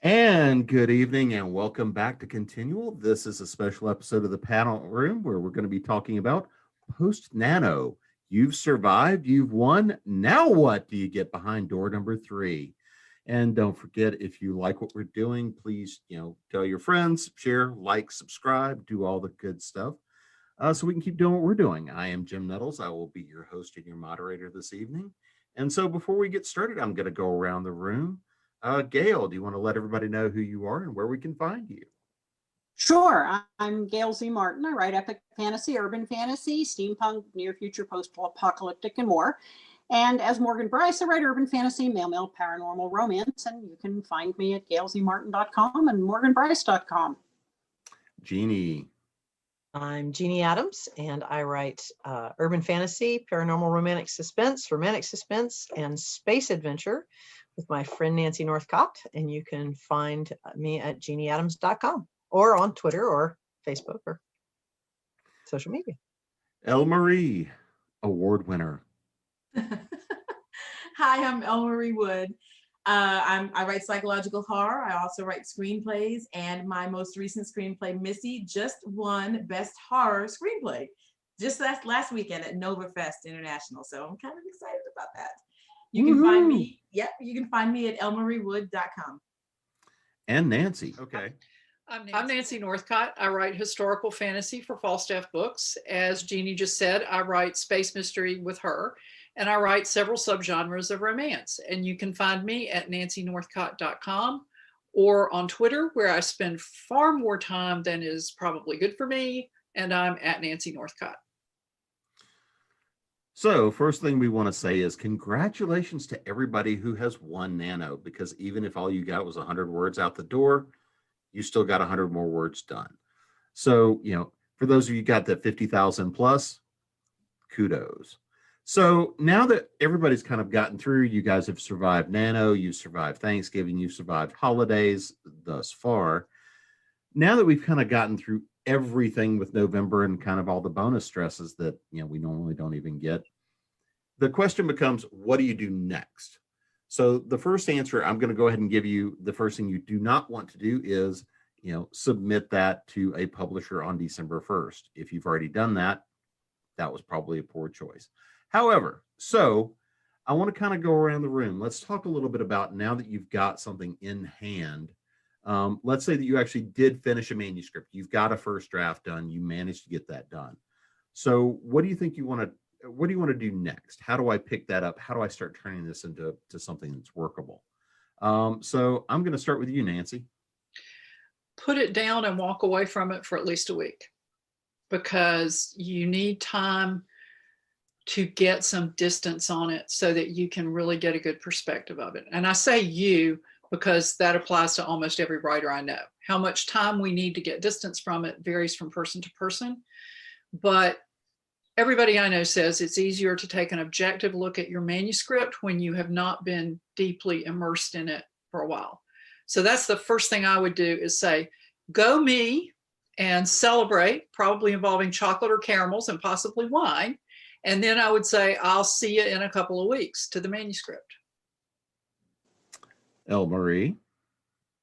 And good evening and welcome back to Continual. This is a special episode of the panel room where we're going to be talking about post Nano. You've survived, you've won. Now what do you get behind door number 3? And don't forget, if you like what we're doing, please, tell your friends, share, like, subscribe, do all the good stuff. So we can keep doing what we're doing. I am Jim Nettles. I will be your host and your moderator this evening. And so before we get started, I'm going to go around the room. Gail, do you want to let everybody know who you are and where we can find you? Sure. I'm Gail Z. Martin. I write epic fantasy, urban fantasy, steampunk, near future, post-apocalyptic, and more. And as Morgan Bryce, I write urban fantasy, mail, paranormal romance, and you can find me at gailzmartin.com and morganbryce.com. Jeannie. I'm Jeanne Adams, and I write urban fantasy, paranormal romantic suspense, romantic suspense, and space adventure with my friend Nancy Northcott. And you can find me at jeanneadams.com or on Twitter or Facebook or social media. Elle Marie, award winner. Hi, I'm Elle Marie Wood. I write psychological horror. I also write screenplays, and my most recent screenplay, Missy, just won Best Horror Screenplay just last weekend at Nova Fest International. So I'm kind of excited about that. You can find me. Yep, you can find me at elmariewood.com. And Nancy. Okay. I'm Nancy Northcott. I write historical fantasy for Falstaff Books. As Jeannie just said, I write space mystery with her, and I write several subgenres of romance. And you can find me at nancynorthcott.com or on Twitter, where I spend far more time than is probably good for me, and I'm at Nancy Northcott. So first thing we want to say is congratulations to everybody who has won Nano, because even if all you got was 100 words out the door, you still got 100 more words done. So, for those of you who got that 50,000 plus, kudos. So now that everybody's kind of gotten through, you guys have survived Nano, you've survived Thanksgiving, you've survived holidays thus far. Now that we've kind of gotten through everything with November and kind of all the bonus stresses that, we normally don't even get, the question becomes, what do you do next? So the first answer I'm going to go ahead and give you, the first thing you do not want to do is, submit that to a publisher on December 1st. If you've already done that, that was probably a poor choice. However, so I want to kind of go around the room. Let's talk a little bit about, now that you've got something in hand, let's say that you actually did finish a manuscript. You've got a first draft done. You managed to get that done. So what do you think what do you want to do next? How do I pick that up? How do I start turning this into something that's workable? So I'm going to start with you, Nancy. Put it down and walk away from it for at least a week, because you need time to get some distance on it so that you can really get a good perspective of it. And I say you because that applies to almost every writer I know. How much time we need to get distance from it varies from person to person. But everybody I know says it's easier to take an objective look at your manuscript when you have not been deeply immersed in it for a while. So that's the first thing I would do, is say, go me, and celebrate, probably involving chocolate or caramels and possibly wine. And then I would say, I'll see you in a couple of weeks to the manuscript. Elle Marie.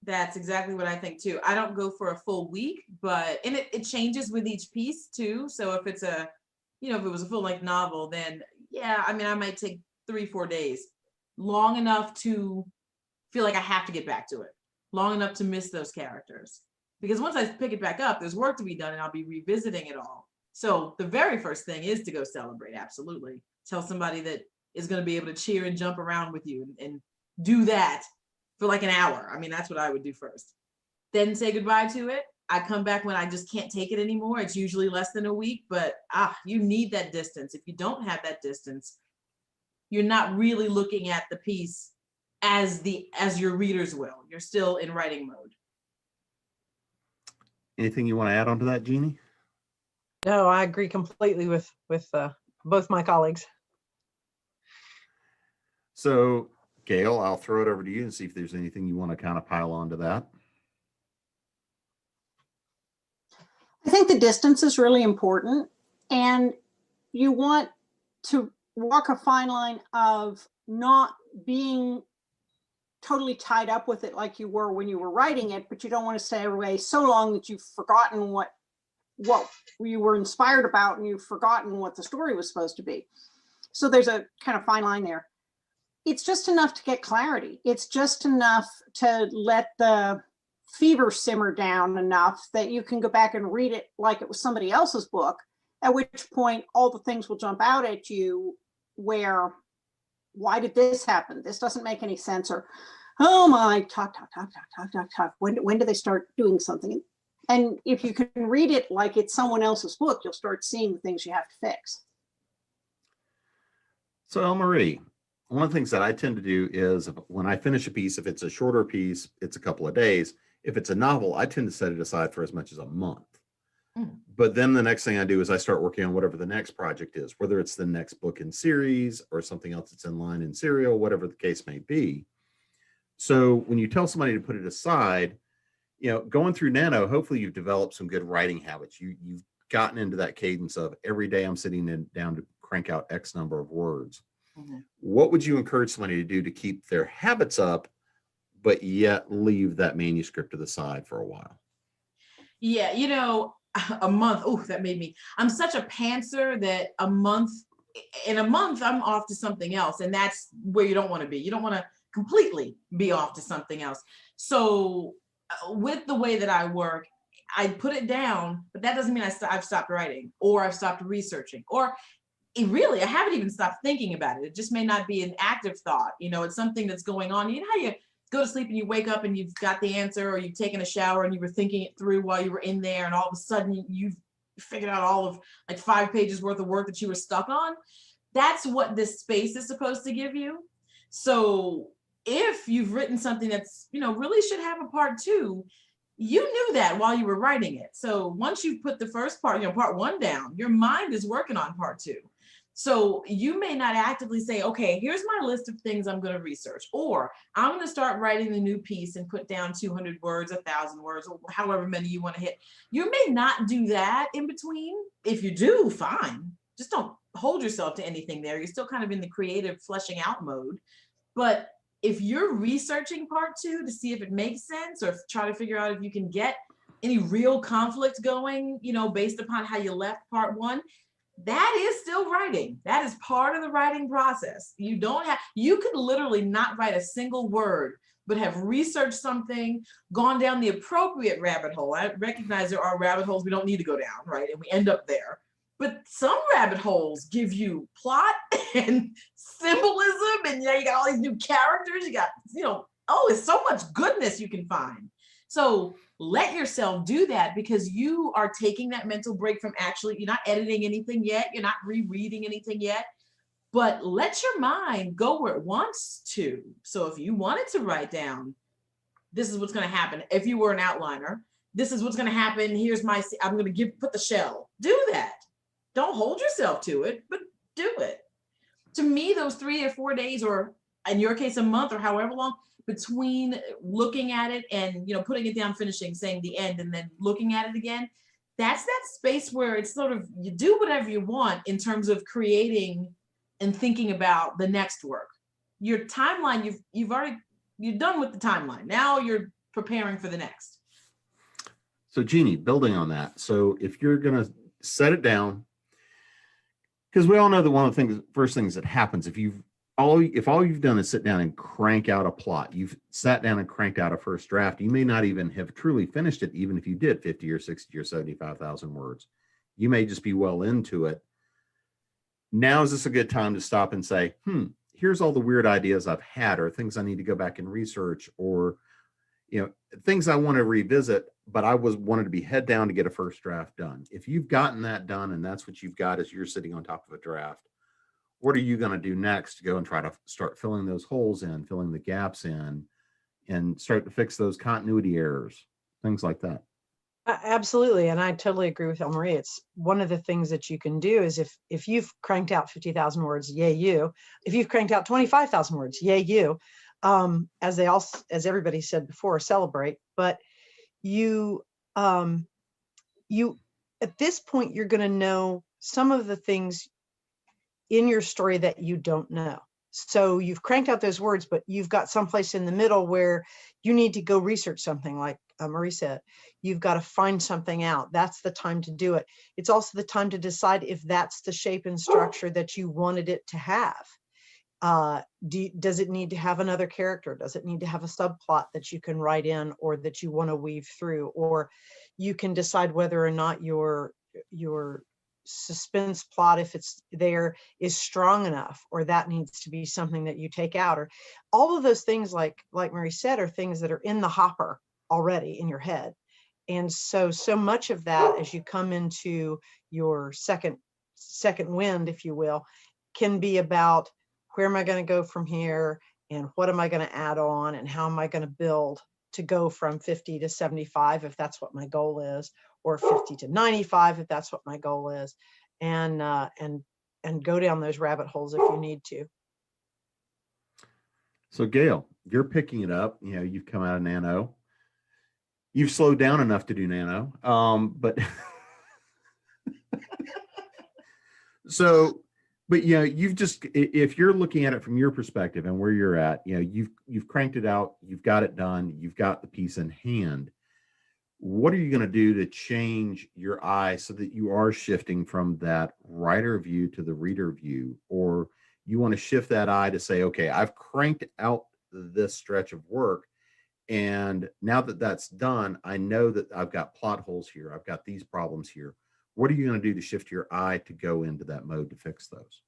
That's exactly what I think too. I don't go for a full week, and it changes with each piece too. So if it's if it was a full-length novel, then yeah, I might take 3-4 days, long enough to feel like I have to get back to it, long enough to miss those characters. Because once I pick it back up, there's work to be done and I'll be revisiting it all. So the very first thing is to go celebrate. Absolutely. Tell somebody that is going to be able to cheer and jump around with you and do that for like an hour. That's what I would do first. Then say goodbye to it. I come back when I just can't take it anymore. It's usually less than a week, but you need that distance. If you don't have that distance, you're not really looking at the piece as your readers will. You're still in writing mode. Anything you want to add on to that, Jeannie? No, I agree completely with both my colleagues. So Gail, I'll throw it over to you and see if there's anything you want to kind of pile on to that. I think the distance is really important, and you want to walk a fine line of not being totally tied up with it like you were when you were writing it, but you don't want to stay away so long that you've forgotten what you were inspired about and you've forgotten what the story was supposed to be. So there's a kind of fine line there. It's just enough to get clarity. It's just enough to let the fever simmer down enough that you can go back and read it like it was somebody else's book, at which point all the things will jump out at you where, why did this happen? This doesn't make any sense. Or, oh my, talk. When do they start doing something? And if you can read it like it's someone else's book, you'll start seeing the things you have to fix. So Elmarie, one of the things that I tend to do is when I finish a piece, if it's a shorter piece, it's a couple of days. If it's a novel, I tend to set it aside for as much as a month. But then the next thing I do is I start working on whatever the next project is, whether it's the next book in series or something else that's in line in serial, whatever the case may be. So when you tell somebody to put it aside, you know, going through Nano, hopefully you've developed some good writing habits. You've gotten into that cadence of every day I'm sitting down to crank out X number of words. What would you encourage somebody to do to keep their habits up, but yet leave that manuscript to the side for a while? Yeah, you know, a month. Oh, that made me. I'm such a pantser that in a month, I'm off to something else. And that's where you don't want to be. You don't want to completely be off to something else. So with the way that I work, I put it down, but that doesn't mean I've stopped writing or I've stopped researching, or I haven't even stopped thinking about it. It just may not be an active thought. You know, it's something that's going on. You know how you go to sleep and you wake up and you've got the answer, or you've taken a shower and you were thinking it through while you were in there, and all of a sudden you've figured out all of like 5 pages worth of work that you were stuck on. That's what this space is supposed to give you. So if you've written something that's, you know, really should have a part 2, you knew that while you were writing it. So once you put the first part, you know, part 1 down, your mind is working on part 2. So you may not actively say, okay, here's my list of things I'm going to research, or I'm going to start writing the new piece and put down 200 words, 1,000 words, or however many you want to hit. You may not do that in between. If you do, fine. Just don't hold yourself to anything there. You're still kind of in the creative fleshing out mode. But if you're researching part 2 to see if it makes sense, or try to figure out if you can get any real conflict going, you know, based upon how you left part 1, that is still writing. That is part of the writing process. You could literally not write a single word, but have researched something, gone down the appropriate rabbit hole. I recognize there are rabbit holes we don't need to go down, right? And we end up there. But some rabbit holes give you plot and symbolism, and you got all these new characters. You got, you know, oh, it's so much goodness you can find. So let yourself do that, because you are taking that mental break from you're not editing anything yet. You're not rereading anything yet, but let your mind go where it wants to. So if you wanted to write down, this is what's going to happen. If you were an outliner, this is what's going to happen. I'm going to put the shell. Do that. Don't hold yourself to it, but do it. To me, those 3 or 4 days, or in your case, a month, or however long, between looking at it and, you know, putting it down, finishing, saying the end, and then looking at it again, that's that space where it's sort of, you do whatever you want in terms of creating and thinking about the next work. Your timeline, you're done with the timeline. Now you're preparing for the next. So Jeannie, building on that, so if you're going to set it down, because we all know that one of the first things that happens if all you've done is sit down and crank out a plot, you've sat down and cranked out a first draft, you may not even have truly finished it, even if you did 50 or 60 or 75,000 words. You may just be well into it. Now is this a good time to stop and say, here's all the weird ideas I've had, or things I need to go back and research, or, you know, things I want to revisit, but I wanted to be head down to get a first draft done. If you've gotten that done, and that's what you've got as you're sitting on top of a draft, what are you going to do next to go and try to start filling those holes in, filling the gaps in, and start to fix those continuity errors, things like that? Absolutely. And I totally agree with Elmarie. It's one of the things that you can do is if you've cranked out 50,000 words, yay you. If you've cranked out 25,000 words, yay you. As everybody said before, celebrate. But you at this point, you're going to know some of the things in your story that you don't know. So you've cranked out those words, but you've got someplace in the middle where you need to go research something, like Marie said. You've got to find something out. That's the time to do it. It's also the time to decide if that's the shape and structure that you wanted it to have. Does it need to have another character? Does it need to have a subplot that you can write in or that you want to weave through? Or you can decide whether or not your suspense plot, if it's there, is strong enough, or that needs to be something that you take out. Or all of those things, like Marie said, are things that are in the hopper already in your head. And so much of that, as you come into your second wind, if you will, can be about, where am I going to go from here, and what am I going to add on, and how am I going to build to go from 50 to 75 if that's what my goal is, or 50 to 95 if that's what my goal is, and go down those rabbit holes if you need to. So Gail, you're picking it up. You know, you've come out of Nano. You've slowed down enough to do Nano, but but you know, you've just, if you're looking at it from your perspective and where you're at, you know, you've cranked it out, you've got it done, you've got the piece in hand. What are you going to do to change your eye so that you are shifting from that writer view to the reader view? Or you want to shift that eye to say, okay, I've cranked out this stretch of work, and now that that's done, I know that I've got plot holes here, I've got these problems here. What are you going to do to shift your eye to go into that mode to fix those?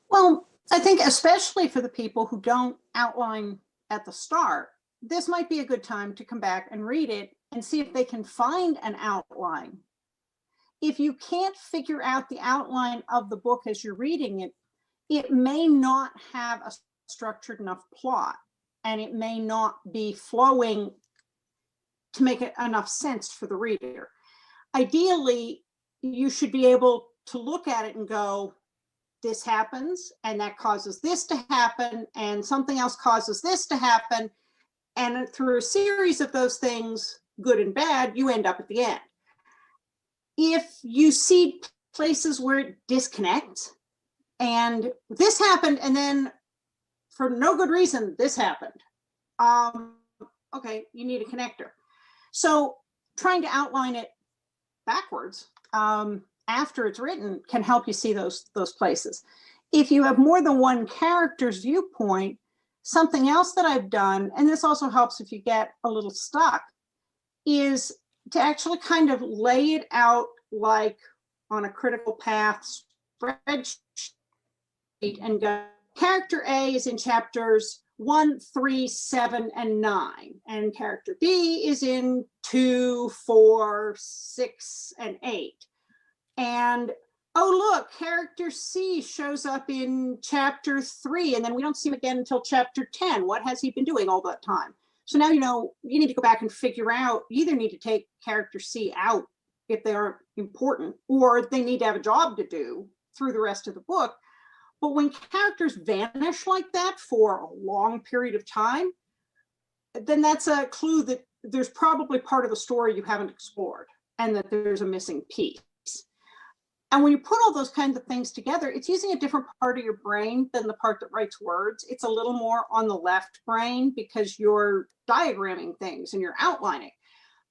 Well, I think especially for the people who don't outline at the start, this might be a good time to come back and read it and see if they can find an outline. If you can't figure out the outline of the book as you're reading it, it may not have a structured enough plot, and it may not be flowing to make it enough sense for the reader. Ideally, you should be able to look at it and go, this happens, and that causes this to happen, and something else causes this to happen. And through a series of those things, good and bad, you end up at the end. If you see places where it disconnects, and this happened, and then for no good reason, this happened, okay, you need a connector. So trying to outline it backwards after it's written can help you see those places. If you have more than one character's viewpoint, something else that I've done, and this also helps if you get a little stuck, is to actually kind of lay it out like on a critical path spreadsheet and go, character A is in chapters 1, 3, 7, and 9, and character B is in 2, 4, 6, and 8. And oh, look, character C shows up in chapter 3, and then we don't see him again until chapter 10. What has he been doing all that time? So now you know you need to go back and figure out, you either need to take character C out if they aren't important, or they need to have a job to do through the rest of the book. But when characters vanish like that for a long period of time, then that's a clue that there's probably part of the story you haven't explored and that there's a missing piece. And when you put all those kinds of things together, it's using a different part of your brain than the part that writes words. It's a little more on the left brain because you're diagramming things and you're outlining.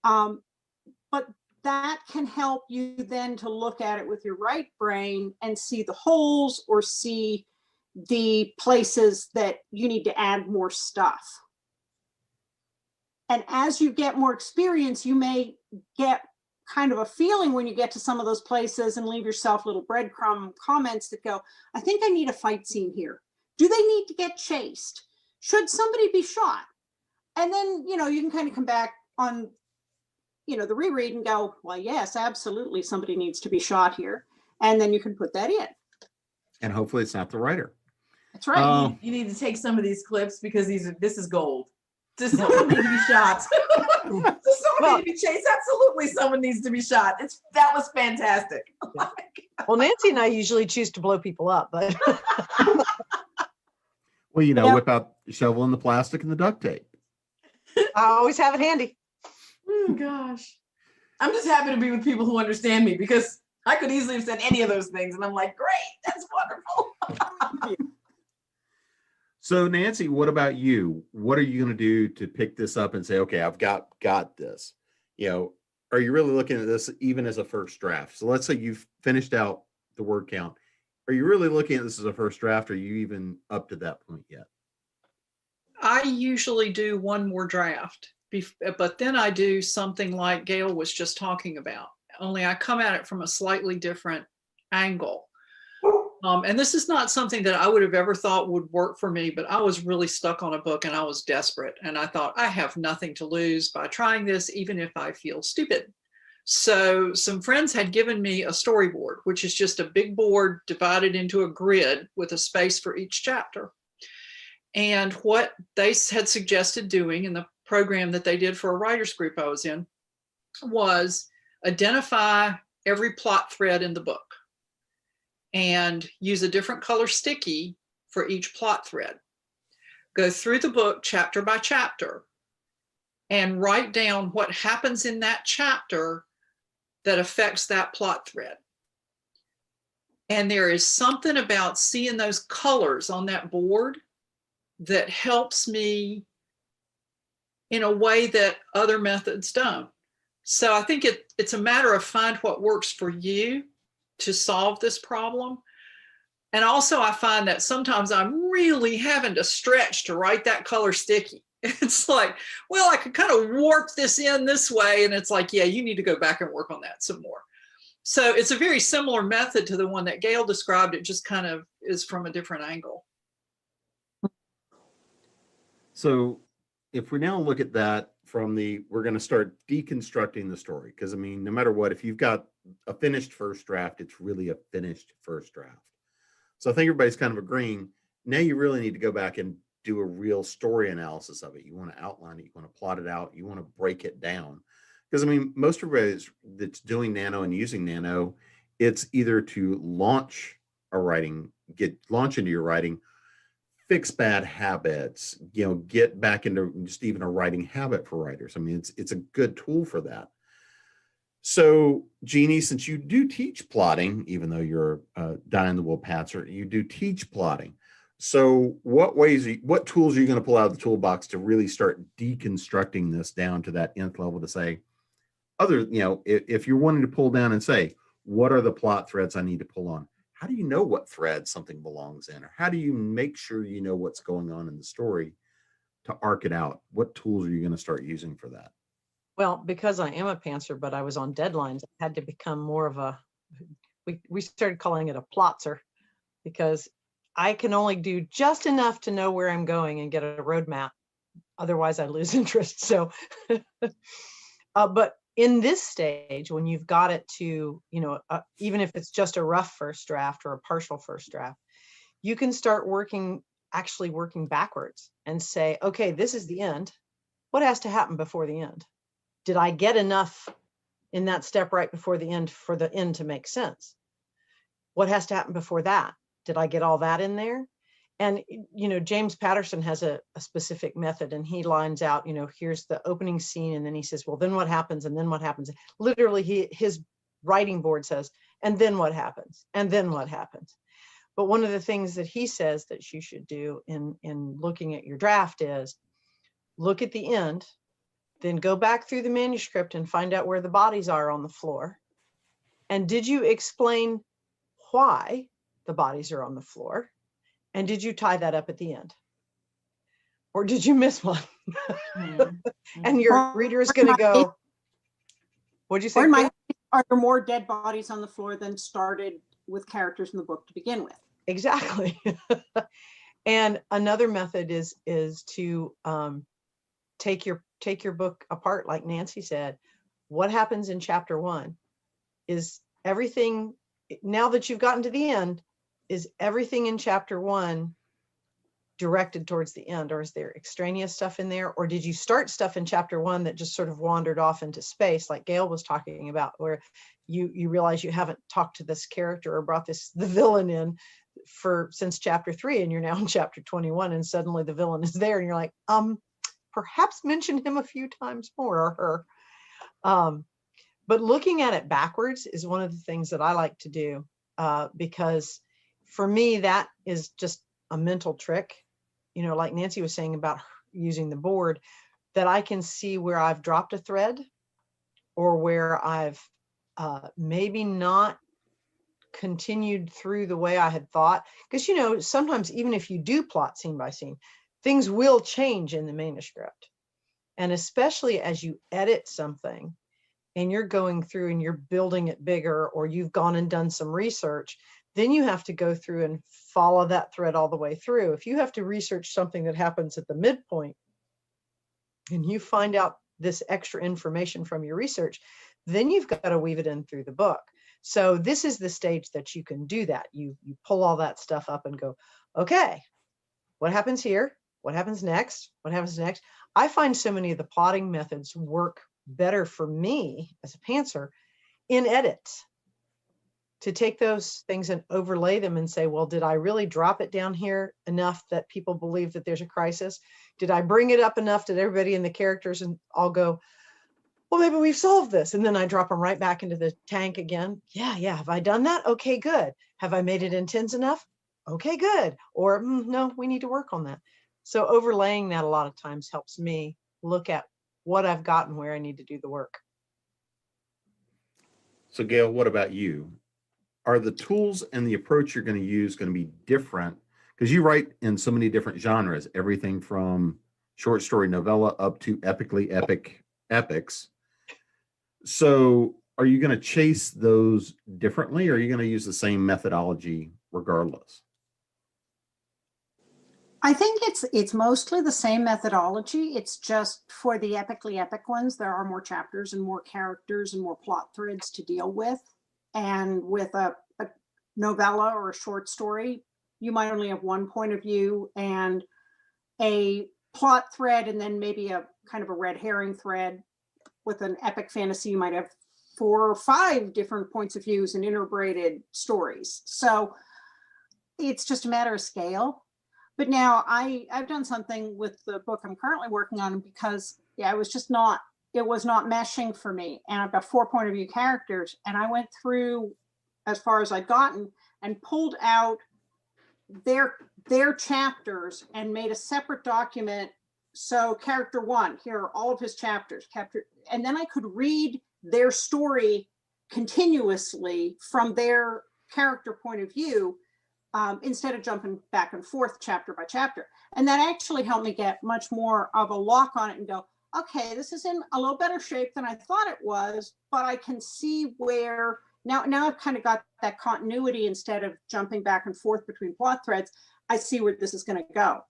But that can help you then to look at it with your right brain and see the holes or see the places that you need to add more stuff. And as you get more experience, you may get kind of a feeling when you get to some of those places and leave yourself little breadcrumb comments that go, I think I need a fight scene here. Do they need to get chased? Should somebody be shot? And then, you know, you can kind of come back on, you know, the reread and go, well, yes, absolutely, somebody needs to be shot here. And then you can put that in. And hopefully it's not the writer. That's right. You need to take some of these clips because this is gold. Does someone need to be shot? Does someone need to be chased? Absolutely, someone needs to be shot. That was fantastic. Yeah. Well, Nancy and I usually choose to blow people up, but well, you know, whip out the shovel and the plastic and the duct tape. I always have it handy. Oh gosh, I'm just happy to be with people who understand me because I could easily have said any of those things, and I'm like, great, that's wonderful. So Nancy, what about you? What are you going to do to pick this up and say, okay, I've got this? You know, are you really looking at this even as a first draft? So let's say you've finished out the word count. Are you really looking at this as a first draft? Or are you even up to that point yet? I usually do one more draft, but then I do something like Gail was just talking about, only I come at it from a slightly different angle. And this is not something that I would have ever thought would work for me, but I was really stuck on a book and I was desperate. And I thought, I have nothing to lose by trying this, even if I feel stupid. So some friends had given me a storyboard, which is just a big board divided into a grid with a space for each chapter. And what they had suggested doing in the program that they did for a writers group I was in was identify every plot thread in the book and use a different color sticky for each plot thread. Go through the book chapter by chapter and write down what happens in that chapter that affects that plot thread. And there is something about seeing those colors on that board that helps me in a way that other methods don't. So I think it's a matter of find what works for you to solve this problem. And also I find that sometimes I'm really having to stretch to write that color sticky. It's like, well, I could kind of warp this in this way. And it's like, yeah, you need to go back and work on that some more. So it's a very similar method to the one that Gail described. It just kind of is from a different angle. So if we now look at that from we're going to start deconstructing the story. Because I mean, no matter what, if you've got a finished first draft, it's really a finished first draft. So I think everybody's kind of agreeing. Now you really need to go back and do a real story analysis of it. You want to outline it. You want to plot it out. You want to break it down. Because I mean, most everybody that's doing Nano and using Nano, it's either to launch into your writing, fix bad habits, get back into just even a writing habit for writers. I mean, it's a good tool for that. So Jeannie, since you do teach plotting, even though you're Dying in the Wool Patzer, you do teach plotting. So what tools are you going to pull out of the toolbox to really start deconstructing this down to that nth level to say, if you're wanting to pull down and say, what are the plot threads I need to pull on? How do you know what thread something belongs in? Or how do you make sure you know what's going on in the story to arc it out? What tools are you going to start using for that? Well, because I am a pantser, but I was on deadlines, I had to become more of we started calling it a plotzer, because I can only do just enough to know where I'm going and get a roadmap. Otherwise I lose interest. So, but in this stage, when you've got it to, even if it's just a rough first draft or a partial first draft, you can start actually working backwards and say, okay, this is the end. What has to happen before the end? Did I get enough in that step right before the end for the end to make sense? What has to happen before that? Did I get all that in there? And, James Patterson has a specific method, and he lines out, here's the opening scene. And then he says, well, then what happens? And then what happens? Literally, his writing board says, and then what happens? And then what happens? But one of the things that he says that you should do in looking at your draft is look at the end, then go back through the manuscript and find out where the bodies are on the floor. And did you explain why the bodies are on the floor? And did you tie that up at the end? Or did you miss one? And your reader is going to go, what'd you say? Are there more dead bodies on the floor than started with characters in the book to begin with? Exactly. And another method is to take your book apart, like Nancy said. What happens in chapter 1? Is everything, now that you've gotten to the end, is everything in chapter 1 directed towards the end, or is there extraneous stuff in there? Or did you start stuff in chapter 1 that just sort of wandered off into space, like Gail was talking about, where you realize you haven't talked to this character or brought the villain in since chapter 3, and you're now in chapter 21, and suddenly the villain is there, and you're like, perhaps mention him a few times more, or her. But looking at it backwards is one of the things that I like to do, because for me, that is just a mental trick. you know, like Nancy was saying about using the board, that I can see where I've dropped a thread or where I've maybe not continued through the way I had thought. Because, you know, sometimes even if you do plot scene by scene, things will change in the manuscript. And especially as you edit something and you're going through and you're building it bigger, or you've gone and done some research, then you have to go through and follow that thread all the way through. If you have to research something that happens at the midpoint and you find out this extra information from your research, then you've got to weave it in through the book. So this is the stage that you can do that. You pull all that stuff up and go, okay, what happens here? What happens next? What happens next? I find so many of the plotting methods work better for me as a pantser in edits, to take those things and overlay them and say, well, did I really drop it down here enough that people believe that there's a crisis? Did I bring it up enough that everybody in the characters and I'll go, well, maybe we've solved this. And then I drop them right back into the tank again. Yeah. Have I done that? Okay, good. Have I made it intense enough? Okay, good. Or no, we need to work on that. So overlaying that a lot of times helps me look at what I've got and where I need to do the work. So Gail, what about you? Are the tools and the approach you're going to use going to be different? Because you write in so many different genres, everything from short story novella up to epically epic epics. So are you going to chase those differently, or are you going to use the same methodology regardless? I think it's mostly the same methodology. It's just for the epically epic ones, there are more chapters and more characters and more plot threads to deal with. And with a novella or a short story, you might only have one point of view and a plot thread, and then maybe a kind of a red herring thread. With an epic fantasy, you might have 4 or 5 different points of views and integrated stories. So it's just a matter of scale. But now I've done something with the book I'm currently working on, because it was not meshing for me. And I've got 4 point of view characters, and I went through as far as I'd gotten and pulled out their chapters and made a separate document. So character 1, here are all of his chapters, and then I could read their story continuously from their character point of view, instead of jumping back and forth chapter by chapter. And that actually helped me get much more of a lock on it and go, okay, this is in a little better shape than I thought it was, but I can see where, now I've kind of got that continuity instead of jumping back and forth between plot threads. I see where this is going to go.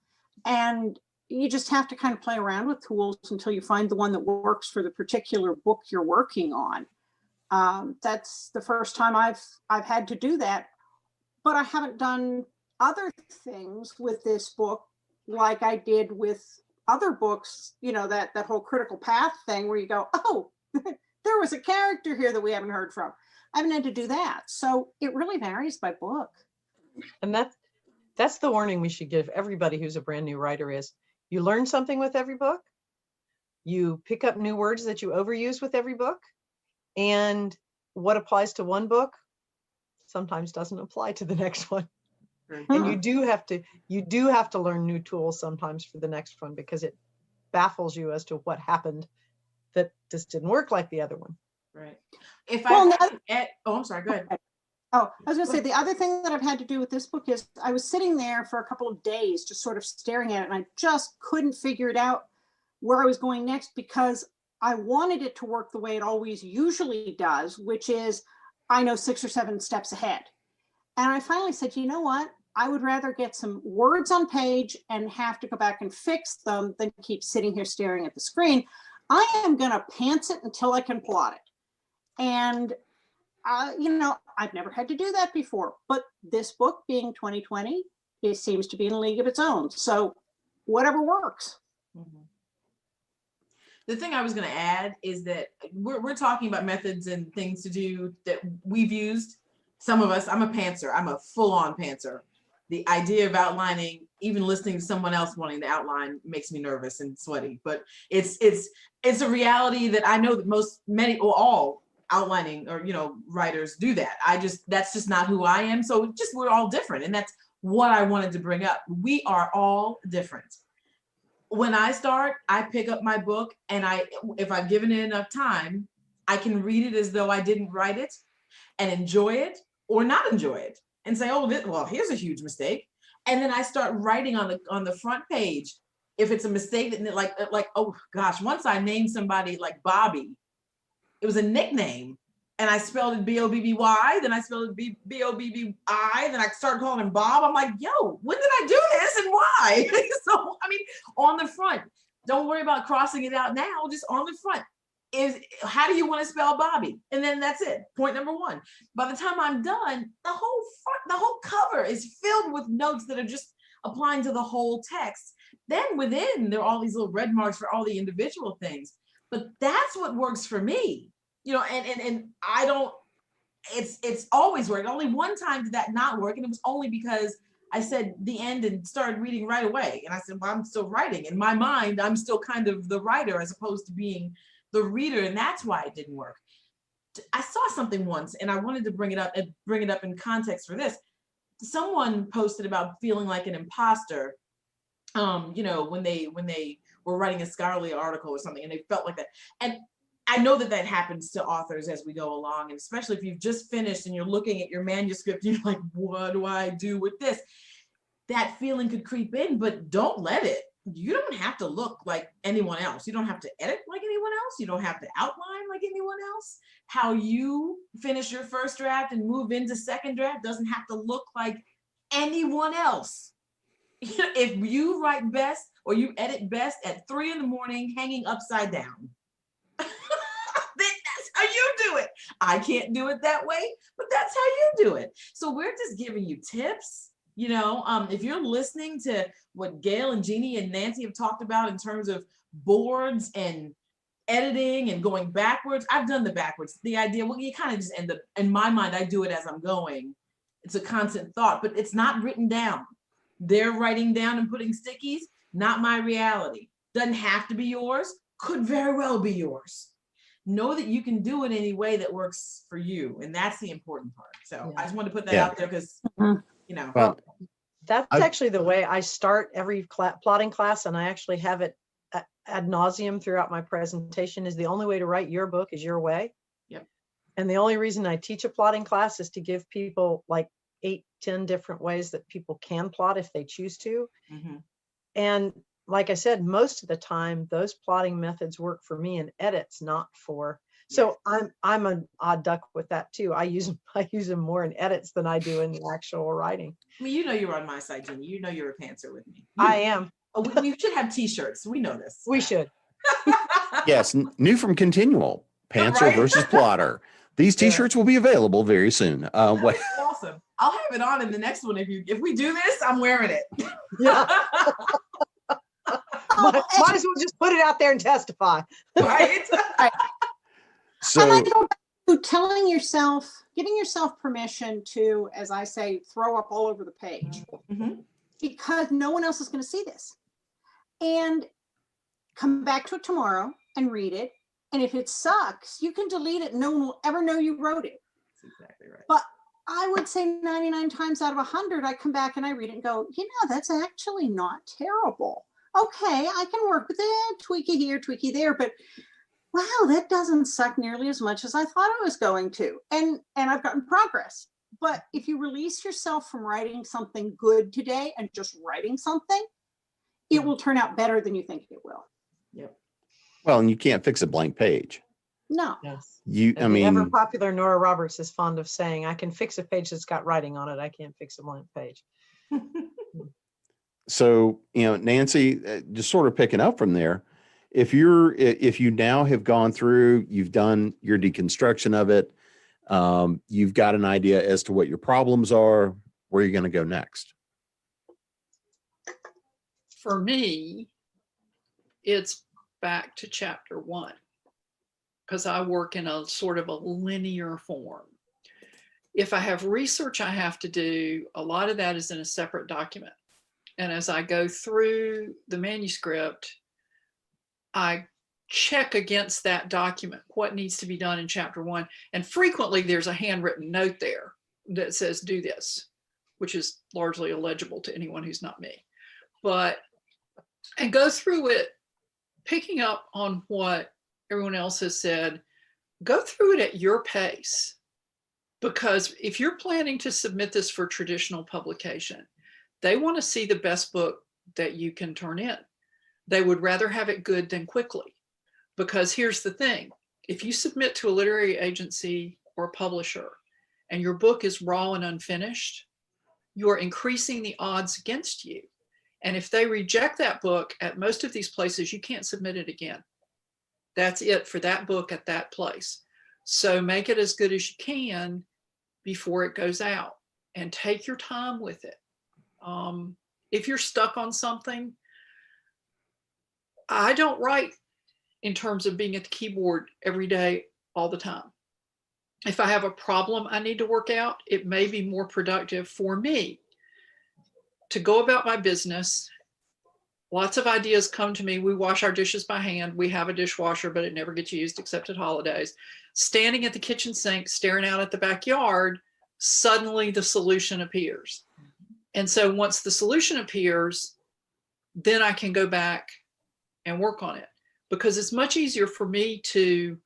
And you just have to kind of play around with tools until you find the one that works for the particular book you're working on. That's the first time I've had to do that, but I haven't done other things with this book like I did with other books, you know, that whole critical path thing where you go, oh, there was a character here that we haven't heard from. I haven't had to do that. So it really varies by book. And that's the warning we should give everybody who's a brand new writer is, you learn something with every book. You pick up new words that you overuse with every book. And what applies to one book sometimes doesn't apply to the next one. And you do have to learn new tools sometimes for the next one, because it baffles you as to what happened that just didn't work like the other one. Right. If I'm sorry, go ahead. Oh, I was going to say, the other thing that I've had to do with this book is I was sitting there for a couple of days just sort of staring at it, and I just couldn't figure it out where I was going next, because I wanted it to work the way it always usually does, which is I know 6 or 7 steps ahead. And I finally said, you know what? I would rather get some words on page and have to go back and fix them than keep sitting here staring at the screen. I am going to pants it until I can plot it. And, you know, I've never had to do that before. But this book being 2020, it seems to be in a league of its own. So whatever works. Mm-hmm. The thing I was going to add is that we're talking about methods and things to do that we've used. Some of us, I'm a pantser. I'm a full-on pantser. The idea of outlining, even listening to someone else wanting to outline, makes me nervous and sweaty. But it's a reality that I know that many or all outlining or, you know, writers do that. That's just not who I am. So we're all different, and that's what I wanted to bring up. We are all different. When I start, I pick up my book, and if I've given it enough time, I can read it as though I didn't write it and enjoy it or not enjoy it and say, oh, well, here's a huge mistake. And then I start writing on the front page. If it's a mistake that like, oh gosh, once I named somebody like Bobby, it was a nickname, and I spelled it B-O-B-B-Y, then I spelled it B-O-B-B-I, then I started calling him Bob. I'm like, yo, when did I do this and why? So, I mean, on the front, don't worry about crossing it out now, just on the front is, how do you want to spell Bobby? And then that's it, point number one. By the time I'm done, the whole cover is filled with notes that are just applying to the whole text. Then within, there are all these little red marks for all the individual things. But that's what works for me, you know, and I don't, it's always worked. Only one time did that not work. And it was only because I said the end and started reading right away. And I said, well, I'm still writing. In my mind, I'm still kind of the writer as opposed to being the reader. And that's why it didn't work. I saw something once and I wanted to bring it up in context for this. Someone posted about feeling like an imposter, you know, when they were writing a scholarly article or something, and they felt like that. And I know that happens to authors as we go along, and especially if you've just finished and you're looking at your manuscript, and you're like, what do I do with this? That feeling could creep in, but don't let it. You don't have to look like anyone else. You don't have to edit like anyone else. You don't have to outline like anyone else. How you finish your first draft and move into second draft doesn't have to look like anyone else. If you write best or you edit best at 3 a.m, hanging upside down, then that's how you do it. I can't do it that way, but that's how you do it. So we're just giving you tips. You know, if you're listening to what Gail and Jeannie and Nancy have talked about in terms of boards and editing and going backwards, I've done the backwards. The idea, well, you kind of just end up, in my mind, I do it as I'm going. It's a constant thought, but it's not written down. They're writing down and putting stickies, not my reality. Doesn't have to be yours, could very well be yours. Know that you can do it any way that works for you. And that's the important part. So I just want to put that out there because, you know. Well, that's actually the way I start every plotting class, and I actually have it ad nauseum throughout my presentation. Is the only way to write your book is your way. Yep. And the only reason I teach a plotting class is to give people like 8-10 different ways that people can plot if they choose to. Mm-hmm. And like I said, most of the time those plotting methods work for me in edits, not for. So I'm an odd duck with that too. I use them more in edits than I do in the actual writing. I mean, you know, you're on my side, Jeannie. You know, you're a pantser with me. I am. Oh, we should have T-shirts. We know this. We should. Yes, new from Continual, Pantser Right? versus Plotter. These T-shirts will be available very soon. Wait. Awesome. I'll have it on in the next one. If we do this, I'm wearing it. Yeah. might as well just put it out there and testify. Right? So and I go back to telling yourself, giving yourself permission to, as I say, throw up all over the page, Mm-hmm. because no one else is going to see this. And come back to it tomorrow and read it. And if it sucks, you can delete it. No one will ever know you wrote it. That's exactly right. But I would say 99 times out of 100, I come back and I read it and go, you know, that's actually not terrible. Okay, I can work with it, tweaky here, tweaky there, but wow, that doesn't suck nearly as much as I thought it was going to. And I've gotten progress. But if you release yourself from writing something good today and just writing something, it will turn out better than you think it will. Yep. well, and you can't fix a blank page. No. Yes. I mean, ever popular Nora Roberts is fond of saying, I can fix a page that's got writing on it. I can't fix a blank page. so, Nancy, just sort of picking up from there, if you now have gone through, you've done your deconstruction of it, you've got an idea as to what your problems are, where you're going to go next. For me, it's back to chapter 1, because I work in a sort of a linear form. If I have research I have to do, a lot of that is in a separate document. And as I go through the manuscript, I check against that document what needs to be done in chapter 1. And frequently there's a handwritten note there that says, do this. which is largely illegible to anyone who's not me. And go through it, picking up on what everyone else has said, go through it at your pace. Because if you're planning to submit this for traditional publication, they want to see the best book that you can turn in. They would rather have it good than quickly. Because here's the thing, if you submit to a literary agency or a publisher and your book is raw and unfinished, you are increasing the odds against you. And if they reject that book at most of these places, you can't submit it again. That's it for that book at that place. So make it as good as you can before it goes out, and take your time with it. If you're stuck on something, I don't write in terms of being at the keyboard every day, all the time. If I have a problem I need to work out, it may be more productive for me to go about my business. Lots of ideas come to me. We wash our dishes by hand. We have a dishwasher, but it never gets used except at holidays. Standing at the kitchen sink, staring out at the backyard, suddenly the solution appears. And so once the solution appears, then I can go back and work on it, because it's much easier for me to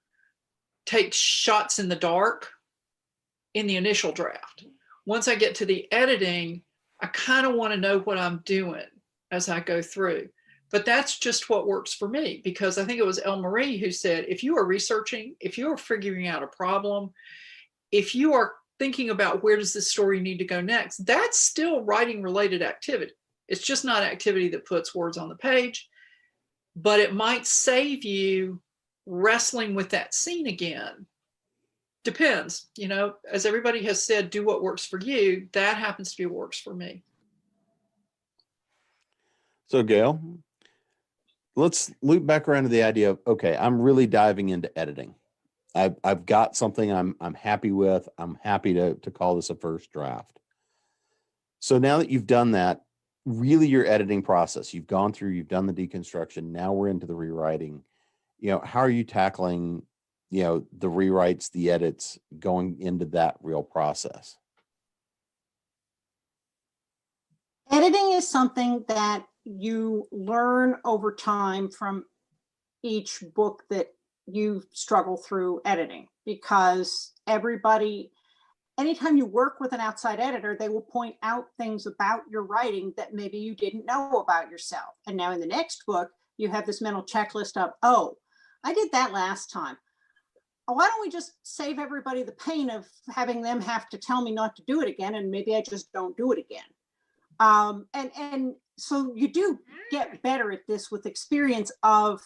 take shots in the dark in the initial draft. Once I get to the editing, I kind of want to know what I'm doing as I go through. But that's just what works for me, because I think it was Elle Marie who said, if you are researching, if you are figuring out a problem, if you are thinking about where does this story need to go next, that's still writing related activity. It's just not activity that puts words on the page, but it might save you wrestling with that scene again. Depends, you know, as everybody has said, do what works for you. That happens to be what works for me. So Gail, let's loop back around to the idea of, okay, I'm really diving into editing. I've got something I'm happy with. I'm happy to call this a first draft. So now that you've done that, really your editing process, you've gone through, you've done the deconstruction. Now we're into the rewriting. You know, how are you tackling, you know, the rewrites, the edits, going into that real process? Editing is something that you learn over time from each book that you struggle through editing, because everybody, anytime you work with an outside editor, they will point out things about your writing that maybe you didn't know about yourself. And now in the next book, you have this mental checklist of, oh, I did that last time. Why don't we just save everybody the pain of having them have to tell me not to do it again, and maybe I just don't do it again. And so you do get better at this with experience of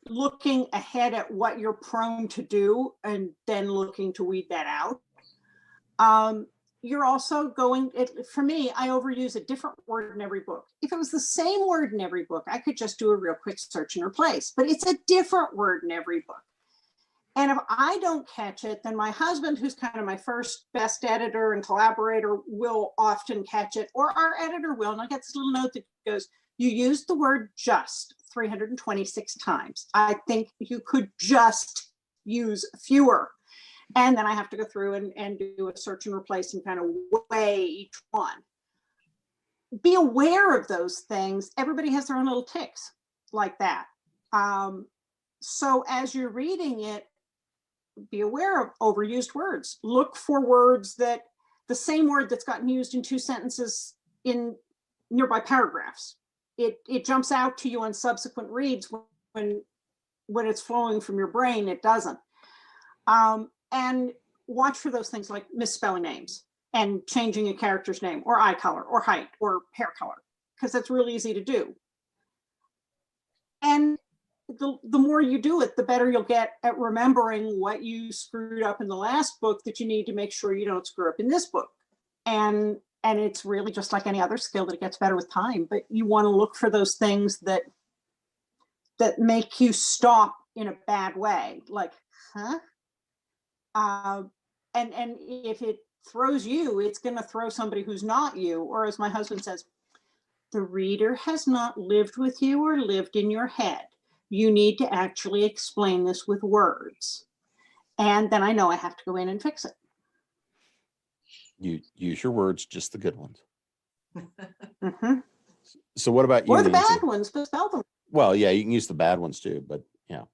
looking ahead at what you're prone to do and then looking to weed that out. You're also going, for me, I overuse a different word in every book. If it was the same word in every book, I could just do a real quick search and replace, but it's a different word in every book. And if I don't catch it, then my husband, who's kind of my first best editor and collaborator, will often catch it, or our editor will. And I get this little note that goes, you used the word just 326 times. I think you could just use fewer. And then I have to go through and do a search and replace and kind of weigh each one. Be aware of those things. Everybody has their own little ticks like that. So as you're reading it, be aware of overused words. Look for words that, the same word that's gotten used in 2 sentences in nearby paragraphs. It jumps out to you on subsequent reads when it's flowing from your brain, it doesn't. And watch for those things like misspelling names and changing a character's name, or eye color, or height, or hair color, because that's really easy to do. And the more you do it, the better you'll get at remembering what you screwed up in the last book that you need to make sure you don't screw up in this book. And it's really just like any other skill, that it gets better with time, but you want to look for those things that make you stop in a bad way, like, huh? And if it throws you, it's going to throw somebody who's not you. Or as my husband says, the reader has not lived with you or lived in your head. You need to actually explain this with words. And then I know I have to go in and fix it. You use your words, just the good ones. Mhm. So what about you, Or the Nancy? bad ones, but spell them. Well, yeah, you can use the bad ones too, but yeah,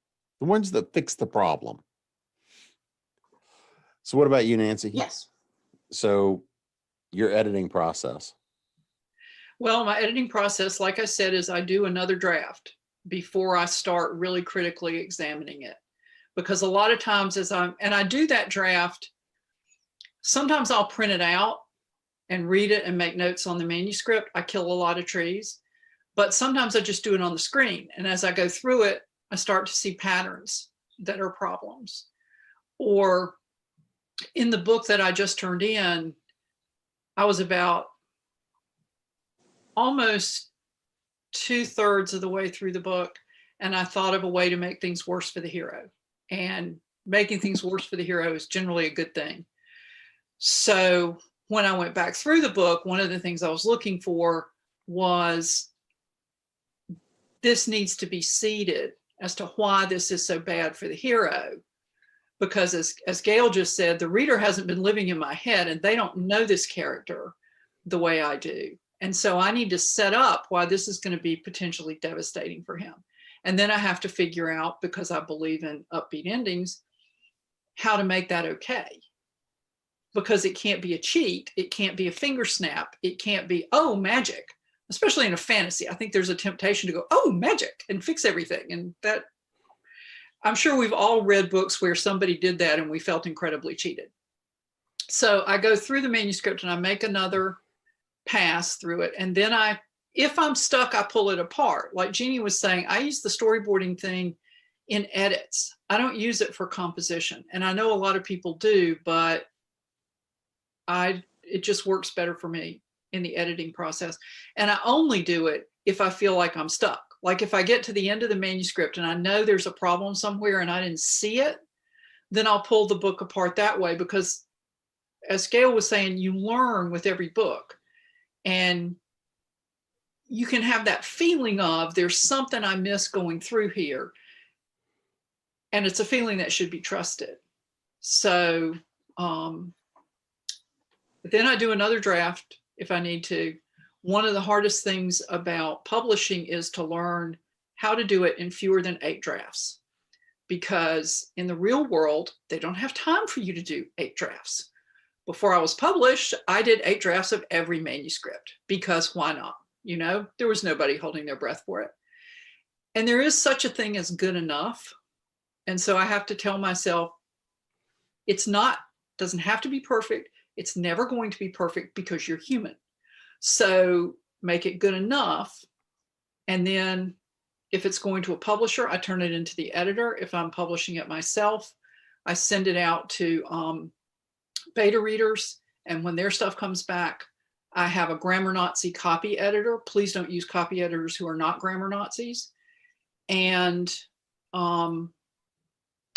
the ones that fix the problem. So what about you, Nancy? Yes. So your editing process. Well, my editing process, like I said, is I do another draft before I start really critically examining it. Because a lot of times I do that draft, sometimes I'll print it out and read it and make notes on the manuscript. I kill a lot of trees, but sometimes I just do it on the screen. And as I go through it, I start to see patterns that are problems. Or in the book that I just turned in, I was about almost 2/3 of the way through the book, and I thought of a way to make things worse for the hero. And making things worse for the hero is generally a good thing. So when I went back through the book, one of the things I was looking for was, this needs to be seeded as to why this is so bad for the hero. Because as Gail just said, the reader hasn't been living in my head and they don't know this character the way I do. And so I need to set up why this is going to be potentially devastating for him. And then I have to figure out, because I believe in upbeat endings, how to make that okay. Because it can't be a cheat. It can't be a finger snap. It can't be, oh, magic, especially in a fantasy. I think there's a temptation to go, oh, magic, and fix everything. And that, I'm sure we've all read books where somebody did that and we felt incredibly cheated. So I go through the manuscript and I make another pass through it. And then if I'm stuck, I pull it apart. Like Jeanne was saying, I use the storyboarding thing in edits. I don't use it for composition. And I know a lot of people do, but it just works better for me in the editing process. And I only do it if I feel like I'm stuck. Like if I get to the end of the manuscript and I know there's a problem somewhere and I didn't see it, then I'll pull the book apart that way. Because as Gail was saying, you learn with every book. And you can have that feeling of, there's something I missed going through here. And it's a feeling that should be trusted. So then I do another draft if I need to. One of the hardest things about publishing is to learn how to do it in fewer than 8 drafts. Because in the real world, they don't have time for you to do 8 drafts. Before I was published, I did 8 drafts of every manuscript, because why not? You know, there was nobody holding their breath for it. And there is such a thing as good enough. And so I have to tell myself, doesn't have to be perfect. It's never going to be perfect because you're human. So make it good enough. And then if it's going to a publisher, I turn it into the editor. If I'm publishing it myself, I send it out to beta readers. And when their stuff comes back, I have a grammar Nazi copy editor. Please don't use copy editors who are not grammar Nazis. And then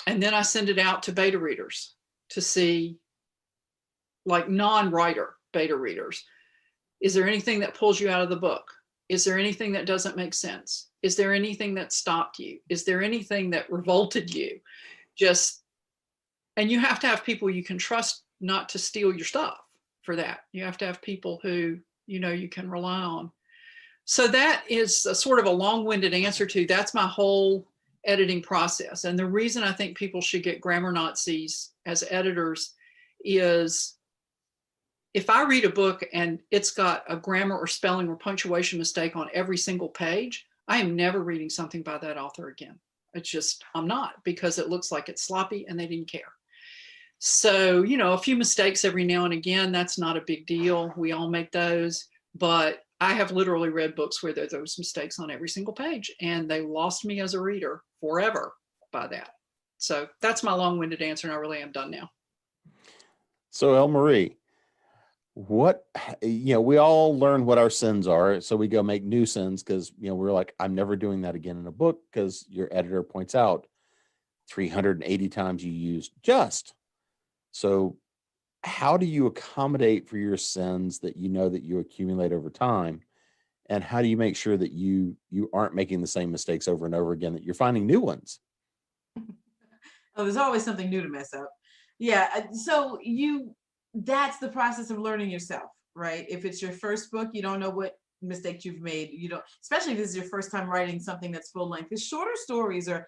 I send it out to beta readers to see, like non-writer beta readers. Is there anything that pulls you out of the book? Is there anything that doesn't make sense? Is there anything that stopped you? Is there anything that revolted you? And you have to have people you can trust not to steal your stuff for that. You have to have people who, you can rely on. So that is a sort of a long-winded answer to, that's my whole editing process. And the reason I think people should get grammar Nazis as editors is, if I read a book and it's got a grammar or spelling or punctuation mistake on every single page, I am never reading something by that author again. It's just, I'm not, because it looks like it's sloppy and they didn't care. So, a few mistakes every now and again, that's not a big deal. We all make those. But I have literally read books where there was mistakes on every single page, and they lost me as a reader forever by that. So that's my long-winded answer, and I really am done now. So El Marie, we all learn what our sins are. So we go make new sins because, we're like, I'm never doing that again in a book, because your editor points out 380 times you used just. So how do you accommodate for your sins that that you accumulate over time? And how do you make sure that you aren't making the same mistakes over and over again, that you're finding new ones? Oh, there's always something new to mess up. Yeah. So that's the process of learning yourself, right? If it's your first book, you don't know what mistakes you've made. You don't, especially if this is your first time writing something that's full length. Because shorter stories are,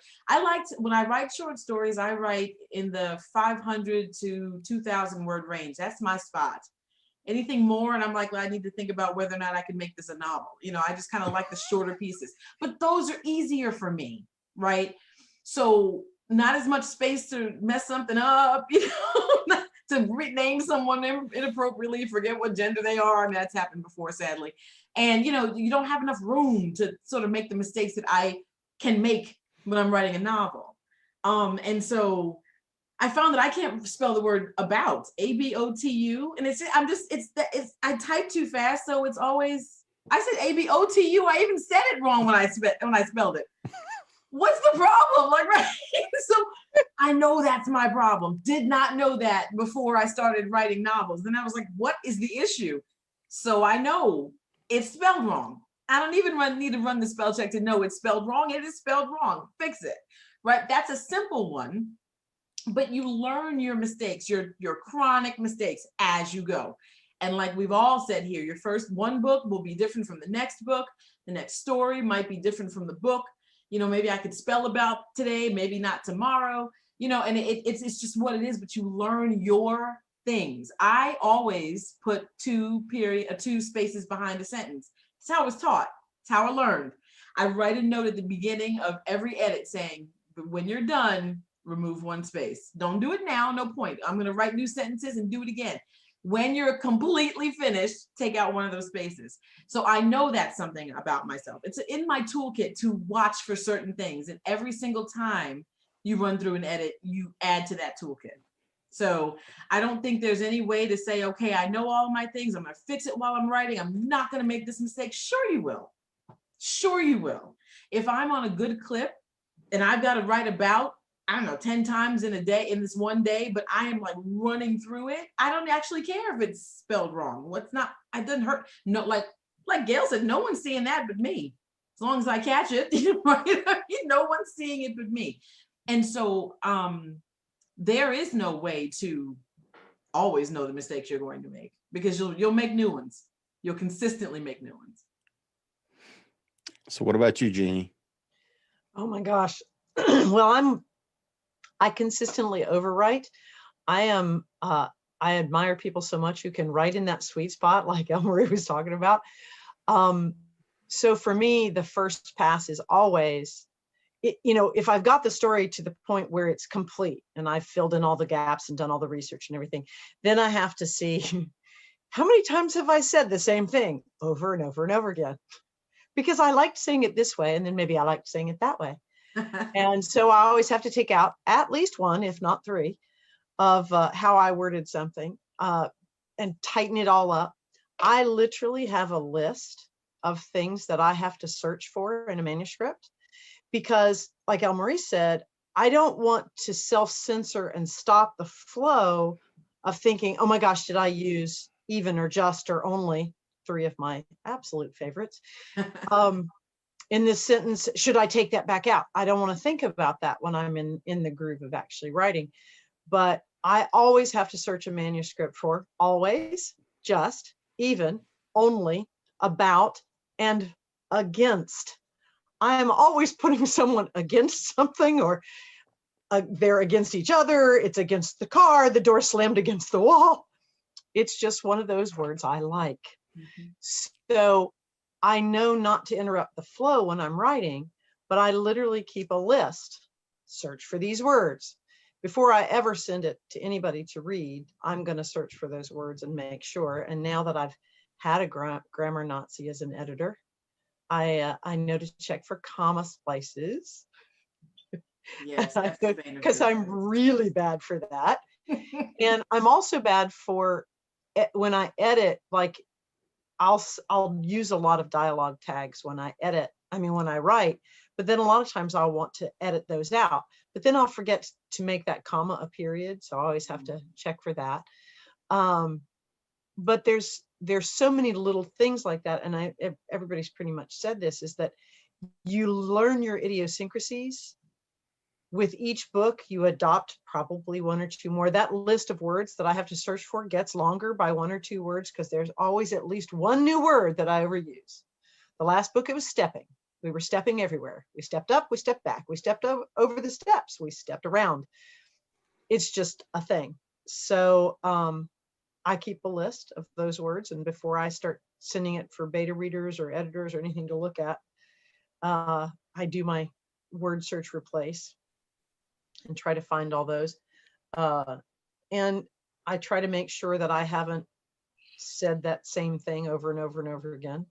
when I write short stories, I write in the 500 to 2,000 word range. That's my spot. Anything more, and I'm like, well, I need to think about whether or not I can make this a novel. You know, I just kind of like the shorter pieces, but those are easier for me, right? So not as much space to mess something up, you know, to rename someone inappropriately, forget what gender they are. I mean, that's happened before, sadly. And, you know, you don't have enough room to sort of make the mistakes that I can make when I'm writing a novel. And so I found that I can't spell the word about, A-B-O-T-U, and I type too fast, so it's always, I said A-B-O-T-U, I even said it wrong when I spelled it. What's the problem? Like, right? So I know that's my problem. Did not know that before I started writing novels. Then I was like, what is the issue? So I know it's spelled wrong. I don't even need to run the spell check to know it's spelled wrong. It is spelled wrong. Fix it, right? That's a simple one. But you learn your mistakes, your chronic mistakes as you go. And like we've all said here, your first one book will be different from the next book. The next story might be different from the book. You know, maybe I could spell about today, maybe not tomorrow, you know, and it's just what it is, but you learn your things. I always put two spaces behind a sentence. It's how I was taught. It's how I learned. I write a note at the beginning of every edit saying, when you're done, remove one space. Don't do it now, no point. I'm gonna write new sentences and do it again. When you're completely finished, take out one of those spaces. So I know that's something about myself. It's in my toolkit to watch for certain things. And every single time you run through an edit, you add to that toolkit. So I don't think there's any way to say, okay, I know all of my things, I'm gonna fix it while I'm writing, I'm not gonna make this mistake. Sure you will. Sure you will. If I'm on a good clip and I've got to write about, I don't know, 10 times in a day, in this one day, but I am like running through it, I don't actually care if it's spelled wrong. What's not, it doesn't hurt. No, like Gail said, no one's seeing that but me. As long as I catch it, no one's seeing it but me. And so there is no way to always know the mistakes you're going to make, because you'll make new ones. You'll consistently make new ones. So what about you, Jeannie? Oh my gosh. Well, I consistently overwrite. I admire people so much who can write in that sweet spot like Elmarie was talking about. So for me, the first pass is always, you know, if I've got the story to the point where it's complete and I've filled in all the gaps and done all the research and everything, then I have to see how many times have I said the same thing over and over and over again, because I liked saying it this way and then maybe I liked saying it that way. And so I always have to take out at least one, if not three, of how I worded something and tighten it all up. I literally have a list of things that I have to search for in a manuscript, because like Elmarie said, I don't want to self-censor and stop the flow of thinking, oh my gosh, did I use even or just or only, three of my absolute favorites. In this sentence, should I take that back out? I don't want to think about that when I'm in the groove of actually writing. But I always have to search a manuscript for always, just, even, only, about, and against. I am always putting someone against something, or they're against each other, it's against the car, the door slammed against the wall. It's just one of those words I like. Mm-hmm. So I know not to interrupt the flow when I'm writing, but I literally keep a list, search for these words. Before I ever send it to anybody to read, I'm going to search for those words and make sure. And now that I've had a grammar Nazi as an editor, I know to check for comma splices. Yes, because I'm really bad for that. And I'm also bad for when I edit, like I'll use a lot of dialogue tags when I edit. I mean, when I write, but then a lot of times I'll want to edit those out, but then I'll forget to make that comma a period. So I always have to check for that. But there's so many little things like that. And everybody's pretty much said this, is that you learn your idiosyncrasies with each book, you adopt probably 1 or 2 more. That list of words that I have to search for gets longer by 1 or 2 words because there's always at least 1 new word that I overuse. The last book, it was stepping. We were stepping everywhere. We stepped up, we stepped back, we stepped over the steps, we stepped around. It's just a thing. So I keep a list of those words, and before I start sending it for beta readers or editors or anything to look at, I do my word search replace and try to find all those. And I try to make sure that I haven't said that same thing over and over and over again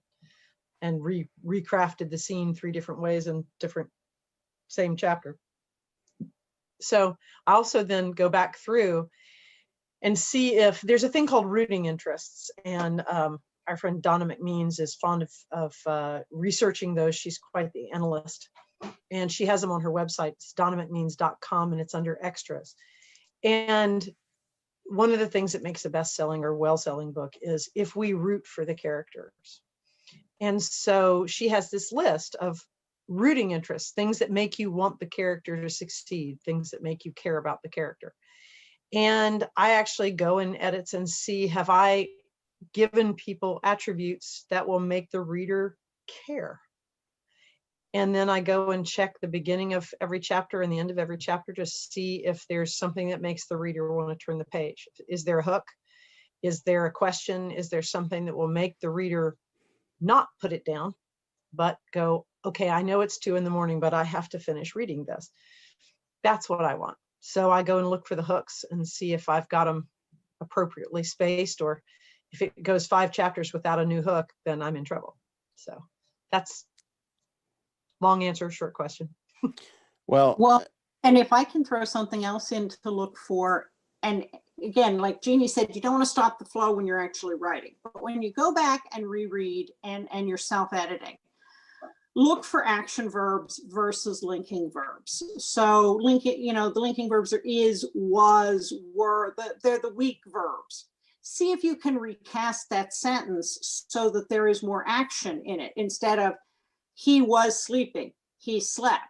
and recrafted the scene 3 different ways in different same chapter. So I also then go back through and see if there's a thing called rooting interests. And our friend Donna McMeans is fond of researching those. She's quite the analyst. And she has them on her website. It's donnamcmeans.com, and it's under extras. And one of the things that makes a best-selling or well-selling book is if we root for the characters. And so she has this list of rooting interests, things that make you want the character to succeed, things that make you care about the character. And I actually go in edits and see, have I given people attributes that will make the reader care? And then I go and check the beginning of every chapter and the end of every chapter to see if there's something that makes the reader want to turn the page. Is there a hook? Is there a question? Is there something that will make the reader not put it down, but go, okay, I know it's 2 a.m, but I have to finish reading this. That's what I want. So I go and look for the hooks and see if I've got them appropriately spaced, or if it goes 5 chapters without a new hook, then I'm in trouble. So that's long answer, short question. Well, and if I can throw something else in to look for, and again, like Jeannie said, you don't want to stop the flow when you're actually writing, but when you go back and reread and you're self-editing, look for action verbs versus linking verbs. So the linking verbs are is, was, were, they're the weak verbs. See if you can recast that sentence so that there is more action in it instead of he was sleeping, he slept.